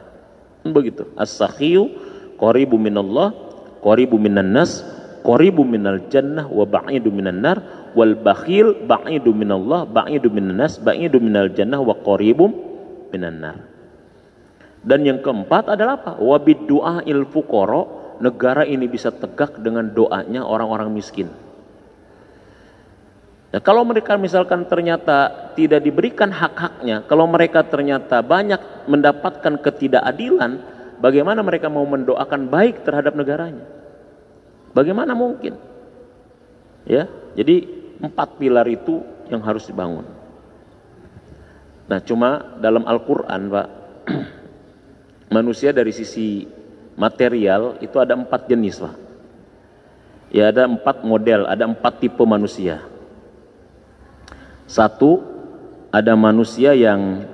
Begitu. As-sakhiyu qaribu minallah, qaribu minan nas, qaribu minal jannah wa ba'idu minan nar, wal bakhil ba'idu minallah, ba'idu minan nas, ba'idu minal jannah wa qaribu minan nar. Dan yang keempat adalah apa? Wa biddu'ail fuqara, negara ini bisa tegak dengan doanya orang-orang miskin. Nah, kalau mereka misalkan ternyata tidak diberikan hak-haknya, kalau mereka ternyata banyak mendapatkan ketidakadilan, bagaimana mereka mau mendoakan baik terhadap negaranya? Bagaimana mungkin? Ya, jadi 4 pilar itu yang harus dibangun. Nah, cuma dalam Al-Quran Pak, manusia dari sisi Material itu ada 4 jenis, Pak. Ya, ada 4 model, ada 4 tipe manusia. Satu, ada manusia yang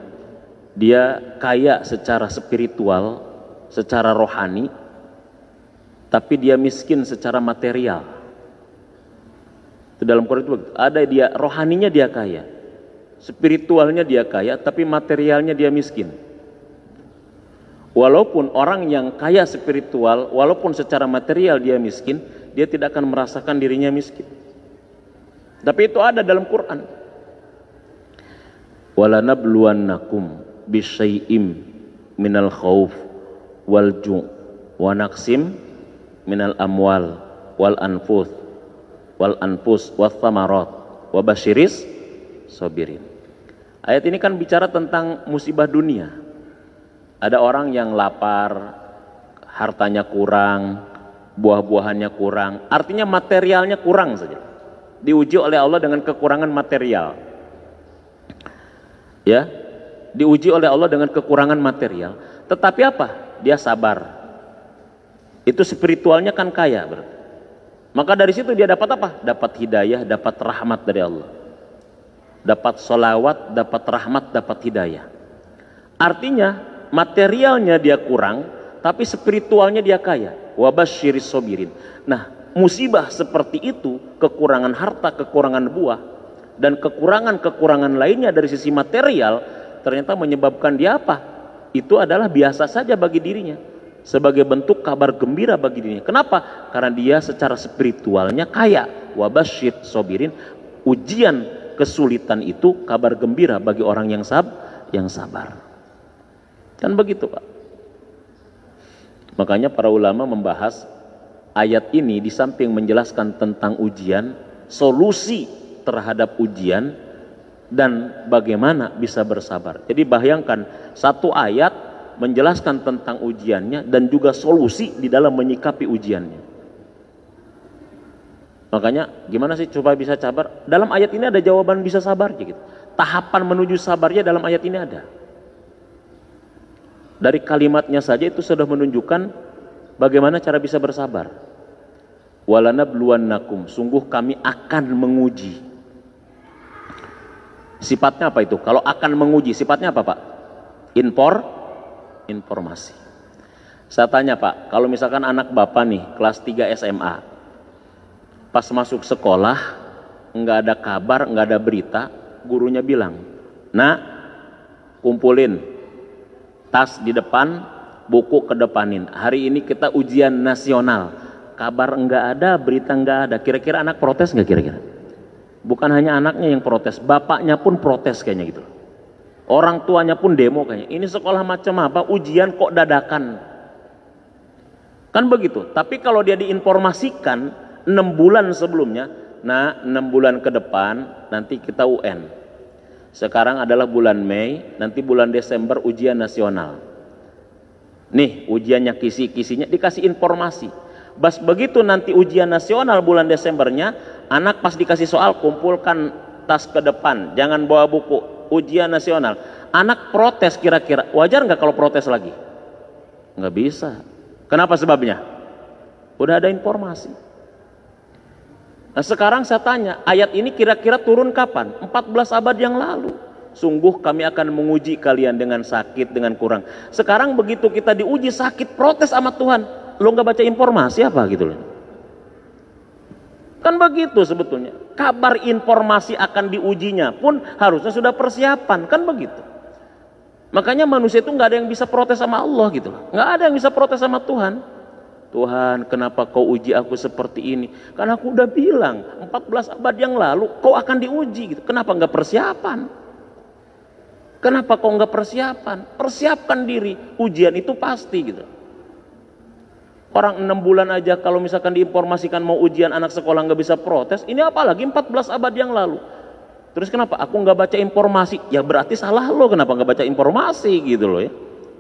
dia kaya secara spiritual, secara rohani, tapi dia miskin secara material. Itu dalam Quran itu ada, dia rohaninya dia kaya, spiritualnya dia kaya, tapi materialnya dia miskin. Walaupun orang yang kaya spiritual, walaupun secara material dia miskin, dia tidak akan merasakan dirinya miskin. Tapi itu ada dalam Quran. Walanabluwannakum bisyai'im minal khauf wal ju' wa naqsim minal amwal wal anfus was thamarat wa basyiris sabirin. Ayat ini kan bicara tentang musibah dunia. Ada orang yang lapar, hartanya kurang, buah-buahannya kurang, artinya materialnya kurang saja. Diuji oleh Allah dengan kekurangan material. Ya, diuji oleh Allah dengan kekurangan material. Tetapi apa? Dia sabar. Itu spiritualnya kan kaya berarti. Maka dari situ dia dapat apa? Dapat hidayah, dapat rahmat dari Allah. Dapat sholawat, dapat rahmat, dapat hidayah. Artinya materialnya dia kurang, tapi spiritualnya dia kaya. Wabasyiris sabirin. Nah, musibah seperti itu, kekurangan harta, kekurangan buah, dan kekurangan-kekurangan lainnya dari sisi material, ternyata menyebabkan dia apa? Itu adalah biasa saja bagi dirinya, sebagai bentuk kabar gembira bagi dirinya. Kenapa? Karena dia secara spiritualnya kaya. Wabasyir sabirin. Ujian kesulitan itu kabar gembira bagi orang yang sabar. Kan begitu, Pak. Makanya para ulama membahas ayat ini, di samping menjelaskan tentang ujian, solusi terhadap ujian, dan bagaimana bisa bersabar. Jadi bayangkan satu ayat menjelaskan tentang ujiannya dan juga solusi di dalam menyikapi ujiannya. Makanya gimana sih supaya bisa sabar? Dalam ayat ini ada jawaban bisa sabar gitu. Tahapan menuju sabarnya dalam ayat ini ada. Dari kalimatnya saja itu sudah menunjukkan bagaimana cara bisa bersabar. Walanabluwannakum, sungguh kami akan menguji. Sifatnya apa itu? Kalau akan menguji, sifatnya apa, Pak? Informasi. Saya tanya, Pak, kalau misalkan anak Bapak nih kelas 3 SMA, pas masuk sekolah nggak ada kabar, nggak ada berita, gurunya bilang, "Nak, kumpulin tas di depan, buku kedepanin. Hari ini kita ujian nasional." Kabar nggak ada, berita nggak ada. Kira-kira anak protes nggak kira-kira? Bukan hanya anaknya yang protes, bapaknya pun protes kayaknya gitu. Orang tuanya pun demo kayaknya. Ini sekolah macam apa? Ujian kok dadakan? Kan begitu. Tapi kalau dia diinformasikan 6 bulan sebelumnya, nah 6 bulan ke depan nanti kita UN. Sekarang adalah bulan Mei, nanti bulan Desember ujian nasional. Nih ujiannya kisi-kisinya dikasih informasi. Bas begitu nanti ujian nasional bulan Desembernya, anak pas dikasih soal kumpulkan tas ke depan, jangan bawa buku, ujian nasional. Anak protes, kira-kira wajar nggak kalau protes lagi? Nggak bisa. Kenapa sebabnya? Udah ada informasi. Nah sekarang saya tanya, ayat ini kira-kira turun kapan? 14 abad yang lalu. Sungguh kami akan menguji kalian dengan sakit, dengan kurang. Sekarang begitu kita diuji sakit, protes sama Tuhan. Lo nggak baca informasi apa gitu loh? Kan begitu sebetulnya. Kabar informasi akan diujinya pun harusnya sudah persiapan, kan begitu. Makanya manusia itu nggak ada yang bisa protes sama Allah gitu loh. Nggak ada yang bisa protes sama Tuhan. Tuhan, kenapa kau uji aku seperti ini? Karena aku udah bilang 14 abad yang lalu kau akan diuji gitu. Kenapa nggak persiapan? Kenapa kau nggak persiapan? Persiapkan diri. Ujian itu pasti gitu. Orang 6 bulan aja kalau misalkan diinformasikan mau ujian anak sekolah nggak bisa protes, ini apalagi 14 abad yang lalu. Terus kenapa aku nggak baca informasi? Ya berarti salah lo, kenapa nggak baca informasi gitu loh ya.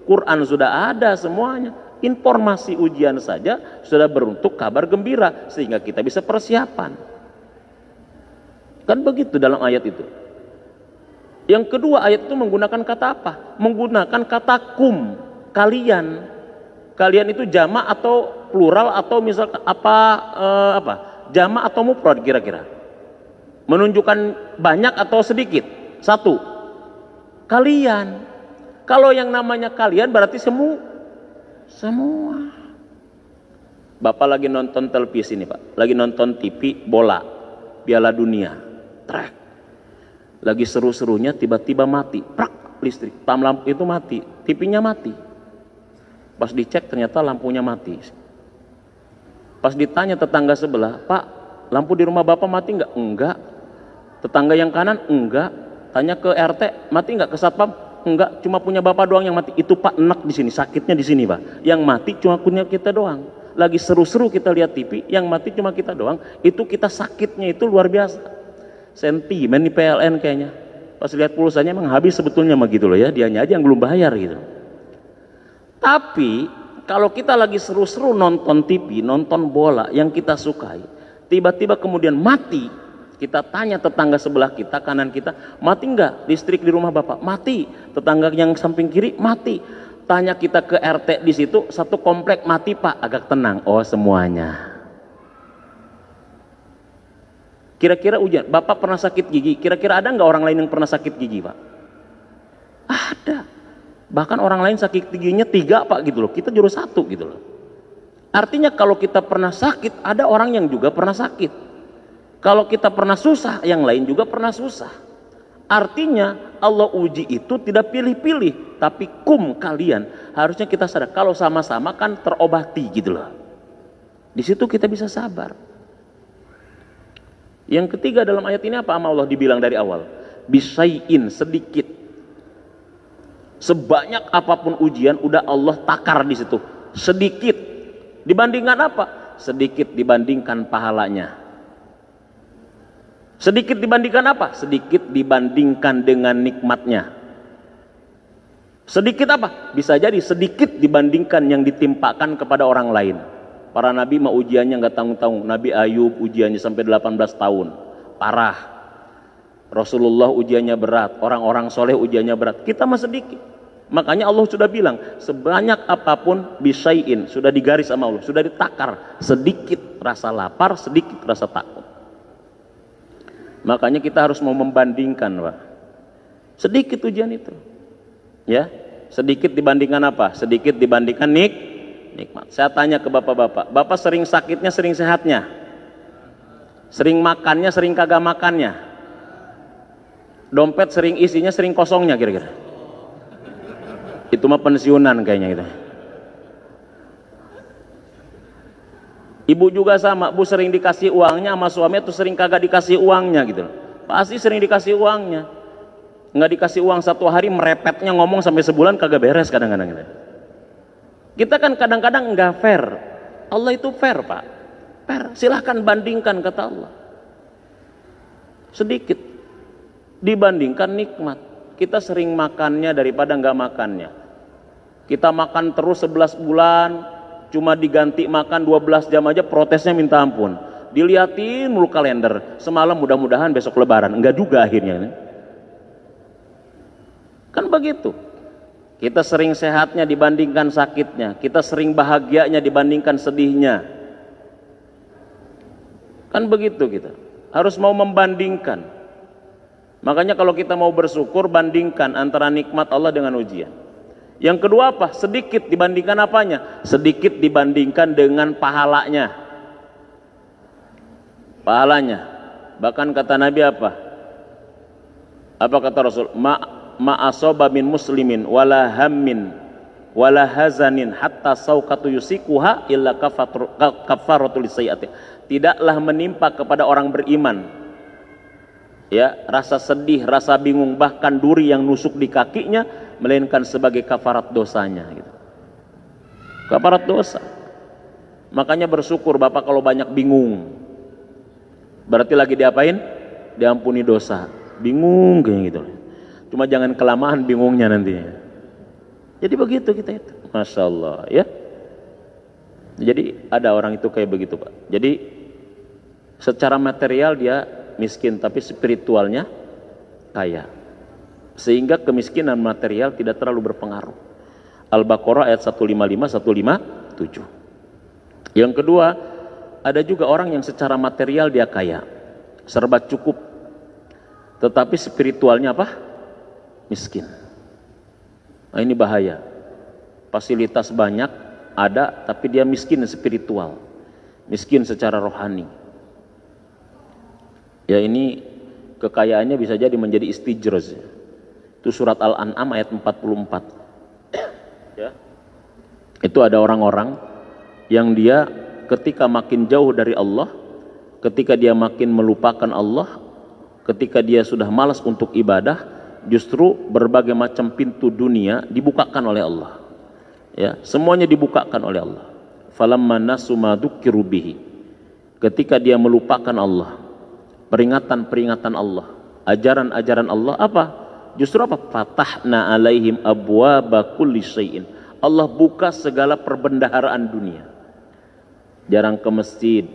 Quran sudah ada semuanya. Informasi ujian saja sudah beruntuk kabar gembira sehingga kita bisa persiapan. Kan begitu dalam ayat itu. Yang kedua, ayat itu menggunakan kata apa? Menggunakan kata kum, kalian. Kalian itu jamak atau plural atau misalkan jamak atau mufrad kira-kira? Menunjukkan banyak atau sedikit? Satu, kalian. Kalau yang namanya kalian berarti semua. Bapak lagi nonton televisi nih Pak, lagi nonton TV bola, Piala Dunia, trek. Lagi seru-serunya tiba-tiba mati, prak, listrik, lampu itu mati, TV-nya mati. Pas dicek ternyata lampunya mati. Pas ditanya tetangga sebelah, Pak, lampu di rumah Bapak mati nggak? Enggak. Tetangga yang kanan? Enggak. Tanya ke RT, mati nggak? Ke satpam? Enggak. Cuma punya Bapak doang yang mati. Itu Pak enak di sini, sakitnya di sini Pak. Yang mati cuma punya kita doang. Lagi seru-seru kita lihat TV, yang mati cuma kita doang. Itu kita sakitnya itu luar biasa. Sentimen di PLN kayaknya. Pas lihat pulsanya emang habis sebetulnya mah gitu loh ya. Dianya aja yang belum bayar gitu. Tapi kalau kita lagi seru-seru nonton TV, nonton bola yang kita sukai, tiba-tiba kemudian mati, kita tanya tetangga sebelah kita, kanan kita, mati enggak listrik di rumah Bapak? Mati. Tetangga yang samping kiri mati. Tanya kita ke RT di situ, satu komplek mati Pak, agak tenang. Oh semuanya. Kira-kira ujian, Bapak pernah sakit gigi? Kira-kira ada nggak orang lain yang pernah sakit gigi Pak? Ada. Bahkan orang lain sakit giginya 3 Pak gitu loh, kita juru 1 gitu loh. Artinya kalau kita pernah sakit, ada orang yang juga pernah sakit. Kalau kita pernah susah, yang lain juga pernah susah. Artinya Allah uji itu tidak pilih-pilih, tapi kalian harusnya kita sadar kalau sama-sama kan terobati gitu loh. Di situ kita bisa sabar. Yang ketiga dalam ayat ini apa Allah dibilang dari awal? Bisayin, sedikit. Sebanyak apapun ujian udah Allah takar di situ. Sedikit dibandingkan apa? Sedikit dibandingkan pahalanya. Sedikit dibandingkan apa? Sedikit dibandingkan dengan nikmatnya. Sedikit apa? Bisa jadi sedikit dibandingkan yang ditimpakan kepada orang lain. Para nabi mah ujiannya nggak tanggung-tanggung. Nabi Ayub ujiannya sampai 18 tahun. Parah. Rasulullah ujiannya berat, orang-orang soleh ujiannya berat, kita mah sedikit. Makanya Allah sudah bilang sebanyak apapun bisain, sudah digaris sama Allah, sudah ditakar. Sedikit rasa lapar, sedikit rasa takut. Makanya kita harus mau membandingkan Pak. Sedikit ujian itu ya, sedikit dibandingkan apa? Sedikit dibandingkan nikmat. Saya tanya ke bapak-bapak, bapak sering sakitnya, sering sehatnya? Sering makannya, sering kagak makannya? Dompet sering isinya, sering kosongnya kira-kira? Itu mah pensiunan kayaknya gitu. Ibu juga sama, Bu sering dikasih uangnya sama suami atau sering kagak dikasih uangnya gitu. Pasti sering dikasih uangnya. Nggak dikasih uang 1 hari merepetnya ngomong sampai sebulan kagak beres kadang-kadang gitu. Kita kan kadang-kadang nggak fair. Allah itu fair Pak. Fair. Silahkan bandingkan kata Allah. Sedikit dibandingkan nikmat. Kita sering makannya daripada nggak makannya. Kita makan terus 11 bulan, cuma diganti makan 12 jam aja protesnya minta ampun. Diliatin mulu kalender, semalam mudah-mudahan besok lebaran. Enggak juga akhirnya. Kan begitu. Kita sering sehatnya dibandingkan sakitnya. Kita sering bahagianya dibandingkan sedihnya. Kan begitu kita. Harus mau membandingkan. Makanya kalau kita mau bersyukur, bandingkan antara nikmat Allah dengan ujian. Yang kedua apa? Sedikit dibandingkan apanya? Sedikit dibandingkan dengan pahalanya. Pahalanya. Bahkan kata Nabi apa? Apa kata Rasul? Ma'asoba min muslimin wala hammin wala hazanin hatta saukatu yusikuha illa kafaratul sayyi'ati. Tidaklah menimpa kepada orang beriman ya rasa sedih, rasa bingung, bahkan duri yang nusuk di kakinya, melainkan sebagai kafarat dosanya gitu. Kafarat dosa. Makanya bersyukur Bapak kalau banyak bingung, berarti lagi diapain? Diampuni dosa. Bingung kayak gitu. Cuma jangan kelamaan bingungnya nantinya. Jadi begitu kita itu. Masya Allah ya. Jadi ada orang itu kayak begitu Pak. Jadi secara material dia miskin, tapi spiritualnya kaya, sehingga kemiskinan material tidak terlalu berpengaruh. Al-Baqarah ayat 155 157. Yang kedua, ada juga orang yang secara material dia kaya, serba cukup, tetapi spiritualnya apa? Miskin. Nah, ini bahaya. Fasilitas banyak ada, tapi dia miskin spiritual, miskin secara rohani. Ya, ini kekayaannya bisa jadi menjadi istijroz. Itu surat Al-An'am ayat 44. Ya. Itu ada orang-orang yang dia ketika makin jauh dari Allah, ketika dia makin melupakan Allah, ketika dia sudah malas untuk ibadah, justru berbagai macam pintu dunia dibukakan oleh Allah. Ya, semuanya dibukakan oleh Allah. Falamma nasu ma dzukiru bihi. Ketika dia melupakan Allah, peringatan-peringatan Allah, ajaran-ajaran Allah, apa? Justru apa? Fatahna alaihim abwaba kulli syai'in. Allah buka segala perbendaharaan dunia. Jarang ke masjid,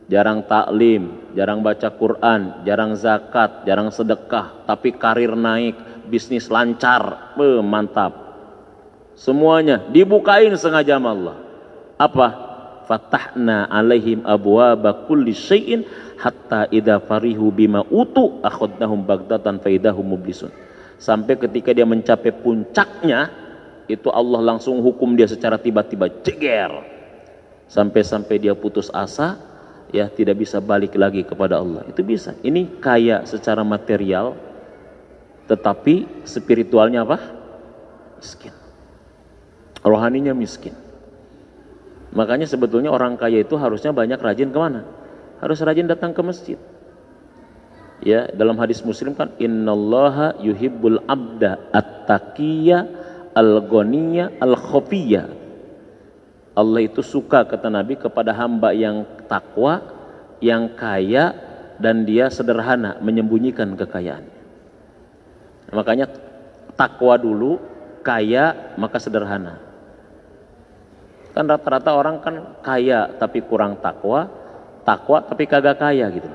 jarang taklim, jarang baca Quran, jarang zakat, jarang sedekah, tapi karir naik, bisnis lancar, mantap. Semuanya dibukain sengaja sama Allah. Apa? Fatahna alaihim abwaba kulli syai'in hatta idza farihu bima utu akhadnahum bagdatan faidahum mublisun. Sampai ketika dia mencapai puncaknya, itu Allah langsung hukum dia secara tiba-tiba, jeger. Sampai-sampai dia putus asa, ya tidak bisa balik lagi kepada Allah. Itu bisa. Ini kaya secara material, tetapi spiritualnya apa? Miskin. Rohaninya miskin. Makanya sebetulnya orang kaya itu harusnya banyak rajin kemana? Harus rajin datang ke masjid. Ya, dalam hadis Muslim kan, innallaha yuhibbul abda at-taqiyya al-ghaniyya al-khafiyya. Allah itu suka, kata Nabi, kepada hamba yang takwa, yang kaya, dan dia sederhana, menyembunyikan kekayaannya. Makanya takwa dulu, kaya maka sederhana. Kan rata-rata orang kan kaya tapi kurang takwa, takwa tapi kagak kaya gitu.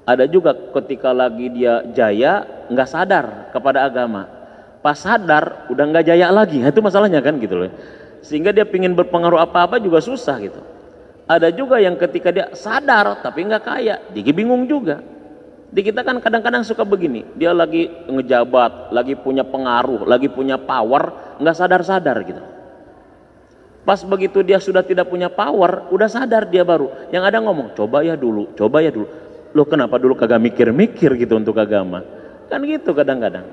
Ada juga ketika lagi dia jaya nggak sadar kepada agama, pas sadar udah nggak jaya lagi. Nah, itu masalahnya kan gitu loh. Sehingga dia pingin berpengaruh apa-apa juga susah gitu. Ada juga yang ketika dia sadar tapi nggak kaya, dia bingung juga. Di kita kan kadang-kadang suka begini, dia lagi ngejabat, lagi punya pengaruh, lagi punya power, nggak sadar-sadar gitu. Pas begitu dia sudah tidak punya power, udah sadar dia baru. Yang ada ngomong, coba ya dulu. Loh, kenapa dulu kagak mikir-mikir gitu untuk agama? Kan gitu kadang-kadang.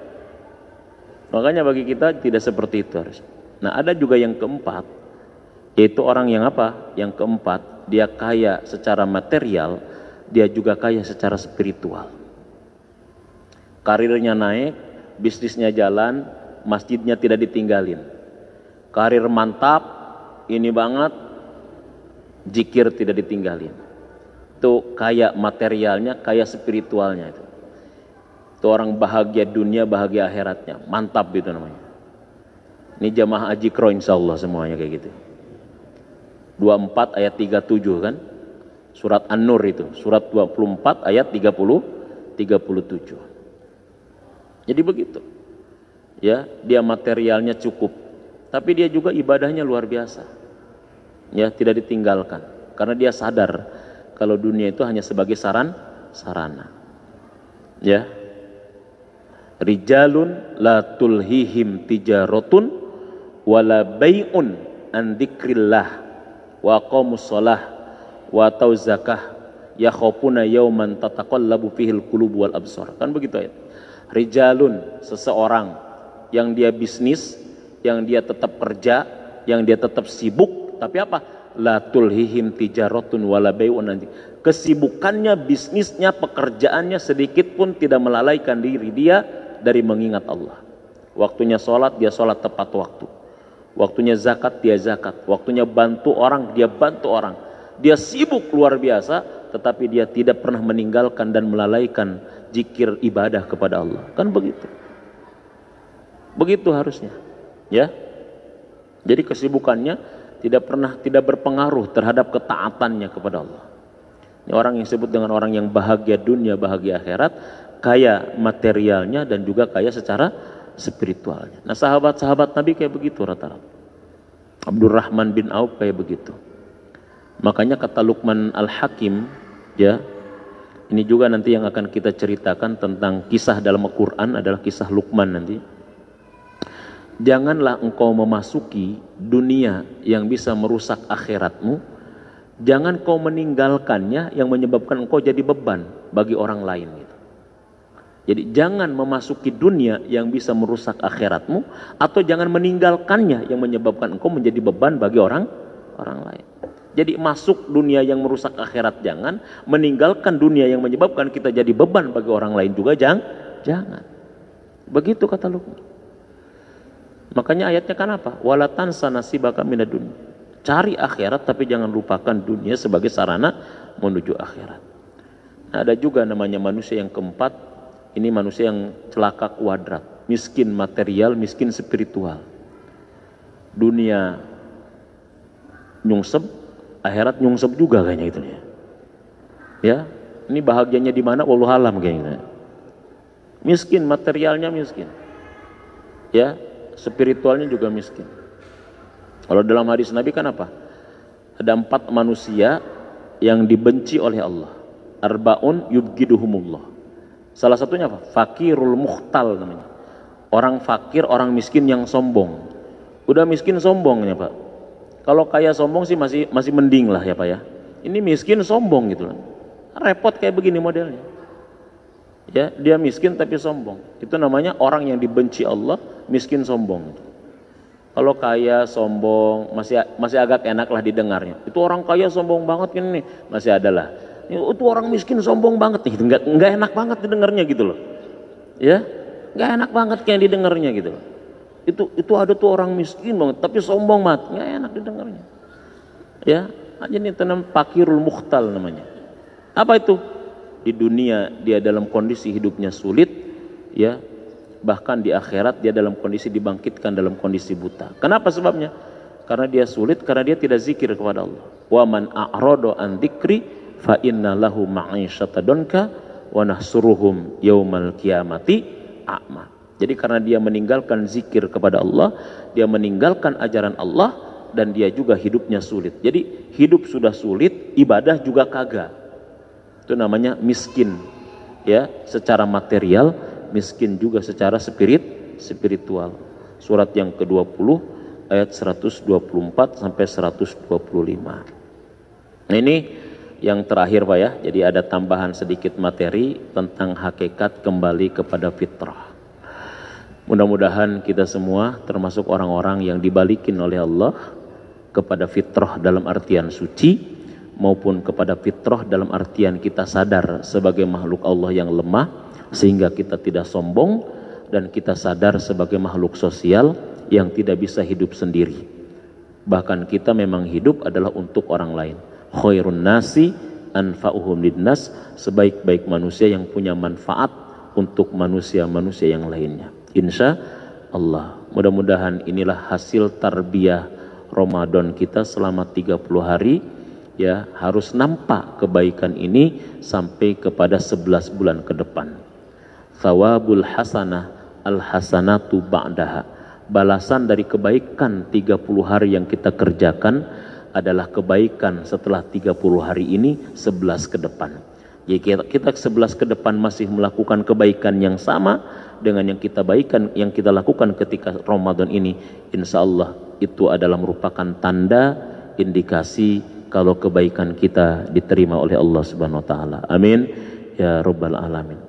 Makanya bagi kita tidak seperti itu harus. Nah, ada juga yang keempat, yaitu orang yang apa? Yang keempat, dia kaya secara material, dia juga kaya secara spiritual. Karirnya naik, bisnisnya jalan, masjidnya tidak ditinggalin. Karir mantap, ini banget, zikir tidak ditinggalin. Itu kaya materialnya, kaya spiritualnya itu. Itu orang bahagia dunia, bahagia akhiratnya. Mantap gitu namanya. Ini jamaah haji kro insyaallah semuanya kayak gitu. 24 ayat 37 kan? Surat An-Nur itu, surat 24 ayat 37. Jadi begitu. Ya, dia materialnya cukup, tapi dia juga ibadahnya luar biasa. Ya, tidak ditinggalkan karena dia sadar kalau dunia itu hanya sebagai sarana. Ya. Rijalun la tulhihim tijaratun wala bai'un an dzikrillah wa aqamus shalah wa atau zakah yakhafuna yauman tataqallabu fihil qulub wal absar. Kan begitu ayat. Rijalun, seseorang yang dia bisnis, yang dia tetap kerja, yang dia tetap sibuk, tapi apa? La tulhihim tijaratun wala bai'un. Kesibukannya, bisnisnya, pekerjaannya sedikit pun tidak melalaikan diri dia dari mengingat Allah. Waktunya sholat, dia sholat tepat waktu. Waktunya zakat, dia zakat. Waktunya bantu orang, dia bantu orang. Dia sibuk luar biasa, tetapi dia tidak pernah meninggalkan dan melalaikan zikir ibadah kepada Allah. Kan begitu. Begitu harusnya. Ya. Jadi kesibukannya tidak berpengaruh terhadap ketaatannya kepada Allah. Ini orang yang disebut dengan orang yang bahagia dunia, bahagia akhirat, kaya materialnya dan juga kaya secara spiritualnya. Nah, sahabat-sahabat Nabi kayak begitu rata-rata. Abdurrahman bin Auf kayak begitu. Makanya kata Luqman Al-Hakim, ya, ini juga nanti yang akan kita ceritakan tentang kisah dalam Al-Quran adalah kisah Luqman nanti. Janganlah engkau memasuki dunia yang bisa merusak akhiratmu. Jangan kau meninggalkannya yang menyebabkan engkau jadi beban bagi orang lain. Gitu. Jadi jangan memasuki dunia yang bisa merusak akhiratmu, atau jangan meninggalkannya yang menyebabkan engkau menjadi beban bagi orang lain. Jadi masuk dunia yang merusak akhirat jangan, meninggalkan dunia yang menyebabkan kita jadi beban bagi orang lain juga jangan. Begitu kata Luqman. Makanya ayatnya kan apa? Wala tansa nasibaka minad dunya. Cari akhirat tapi jangan lupakan dunia sebagai sarana menuju akhirat. Nah, ada juga namanya manusia yang keempat, ini manusia yang celaka kuadrat, miskin material, miskin spiritual. Dunia nyungsep, akhirat nyungsep juga kayaknya itu ya. Ya, ini bahagianya di mana? Wallahu alam kayaknya. Miskin materialnya miskin. Ya, spiritualnya juga miskin. Kalau dalam hadis Nabi kan apa? Ada 4 manusia yang dibenci oleh Allah. Arba'un yubghiduhumullah. Salah satunya apa? Fakirul mukhtal namanya. Orang fakir, orang miskin yang sombong. Udah miskin sombongnya Pak. Kalau kaya sombong sih masih mending lah ya Pak ya. Ini miskin sombong gitu lah. Repot kayak begini modelnya. Ya, dia miskin tapi sombong. Itu namanya orang yang dibenci Allah, miskin sombong. Kalau kaya sombong masih agak enak lah didengarnya. Itu orang kaya sombong banget ini masih ada lah. Itu orang miskin sombong banget nih, enggak enak banget didengarnya gitu loh. Ya, enggak enak banget kayak didengarnya gitu loh. Itu ada tuh orang miskin banget tapi sombong banget, enggak enak didengarnya. Ya, jadi itu namanya fakirul mukhtal namanya. Apa itu? Di dunia dia dalam kondisi hidupnya sulit, ya. Bahkan di akhirat dia dalam kondisi dibangkitkan dalam kondisi buta. Kenapa sebabnya? Karena dia sulit, karena dia tidak zikir kepada Allah. Wa man a'rada an dzikri fa inna lahu ma'isyatan donka wa nahsuruhum yaumal qiyamati a'ma. Jadi karena dia meninggalkan zikir kepada Allah, dia meninggalkan ajaran Allah, dan dia juga hidupnya sulit. Jadi hidup sudah sulit, ibadah juga kagak. Itu namanya miskin. Ya, secara material, miskin juga secara spiritual. Surat yang ke-20 ayat 124 sampai 125. Nah, ini yang terakhir Pak ya. Jadi ada tambahan sedikit materi tentang hakikat kembali kepada fitrah. Mudah-mudahan kita semua termasuk orang-orang yang dibalikin oleh Allah kepada fitrah dalam artian suci, maupun kepada fitrah dalam artian kita sadar sebagai makhluk Allah yang lemah, sehingga kita tidak sombong, dan kita sadar sebagai makhluk sosial yang tidak bisa hidup sendiri. Bahkan kita memang hidup adalah untuk orang lain. Khairun nasi anfa'uhum linnas, sebaik-baik manusia yang punya manfaat untuk manusia-manusia yang lainnya. Insya Allah. Mudah-mudahan inilah hasil tarbiyah Ramadan kita selama 30 hari. Ya, harus nampak kebaikan ini sampai kepada 11 bulan ke depan. Thawabul hasanah al-hasanatu ba'daha. Balasan dari kebaikan 30 hari yang kita kerjakan adalah kebaikan setelah 30 hari ini 11 ke depan. Jadi kita 11 ke depan masih melakukan kebaikan yang sama dengan yang kita lakukan ketika Ramadan ini, insya Allah itu adalah merupakan tanda indikasi kalau kebaikan kita diterima oleh Allah Subhanahu wa taala. Amin ya rabbal alamin.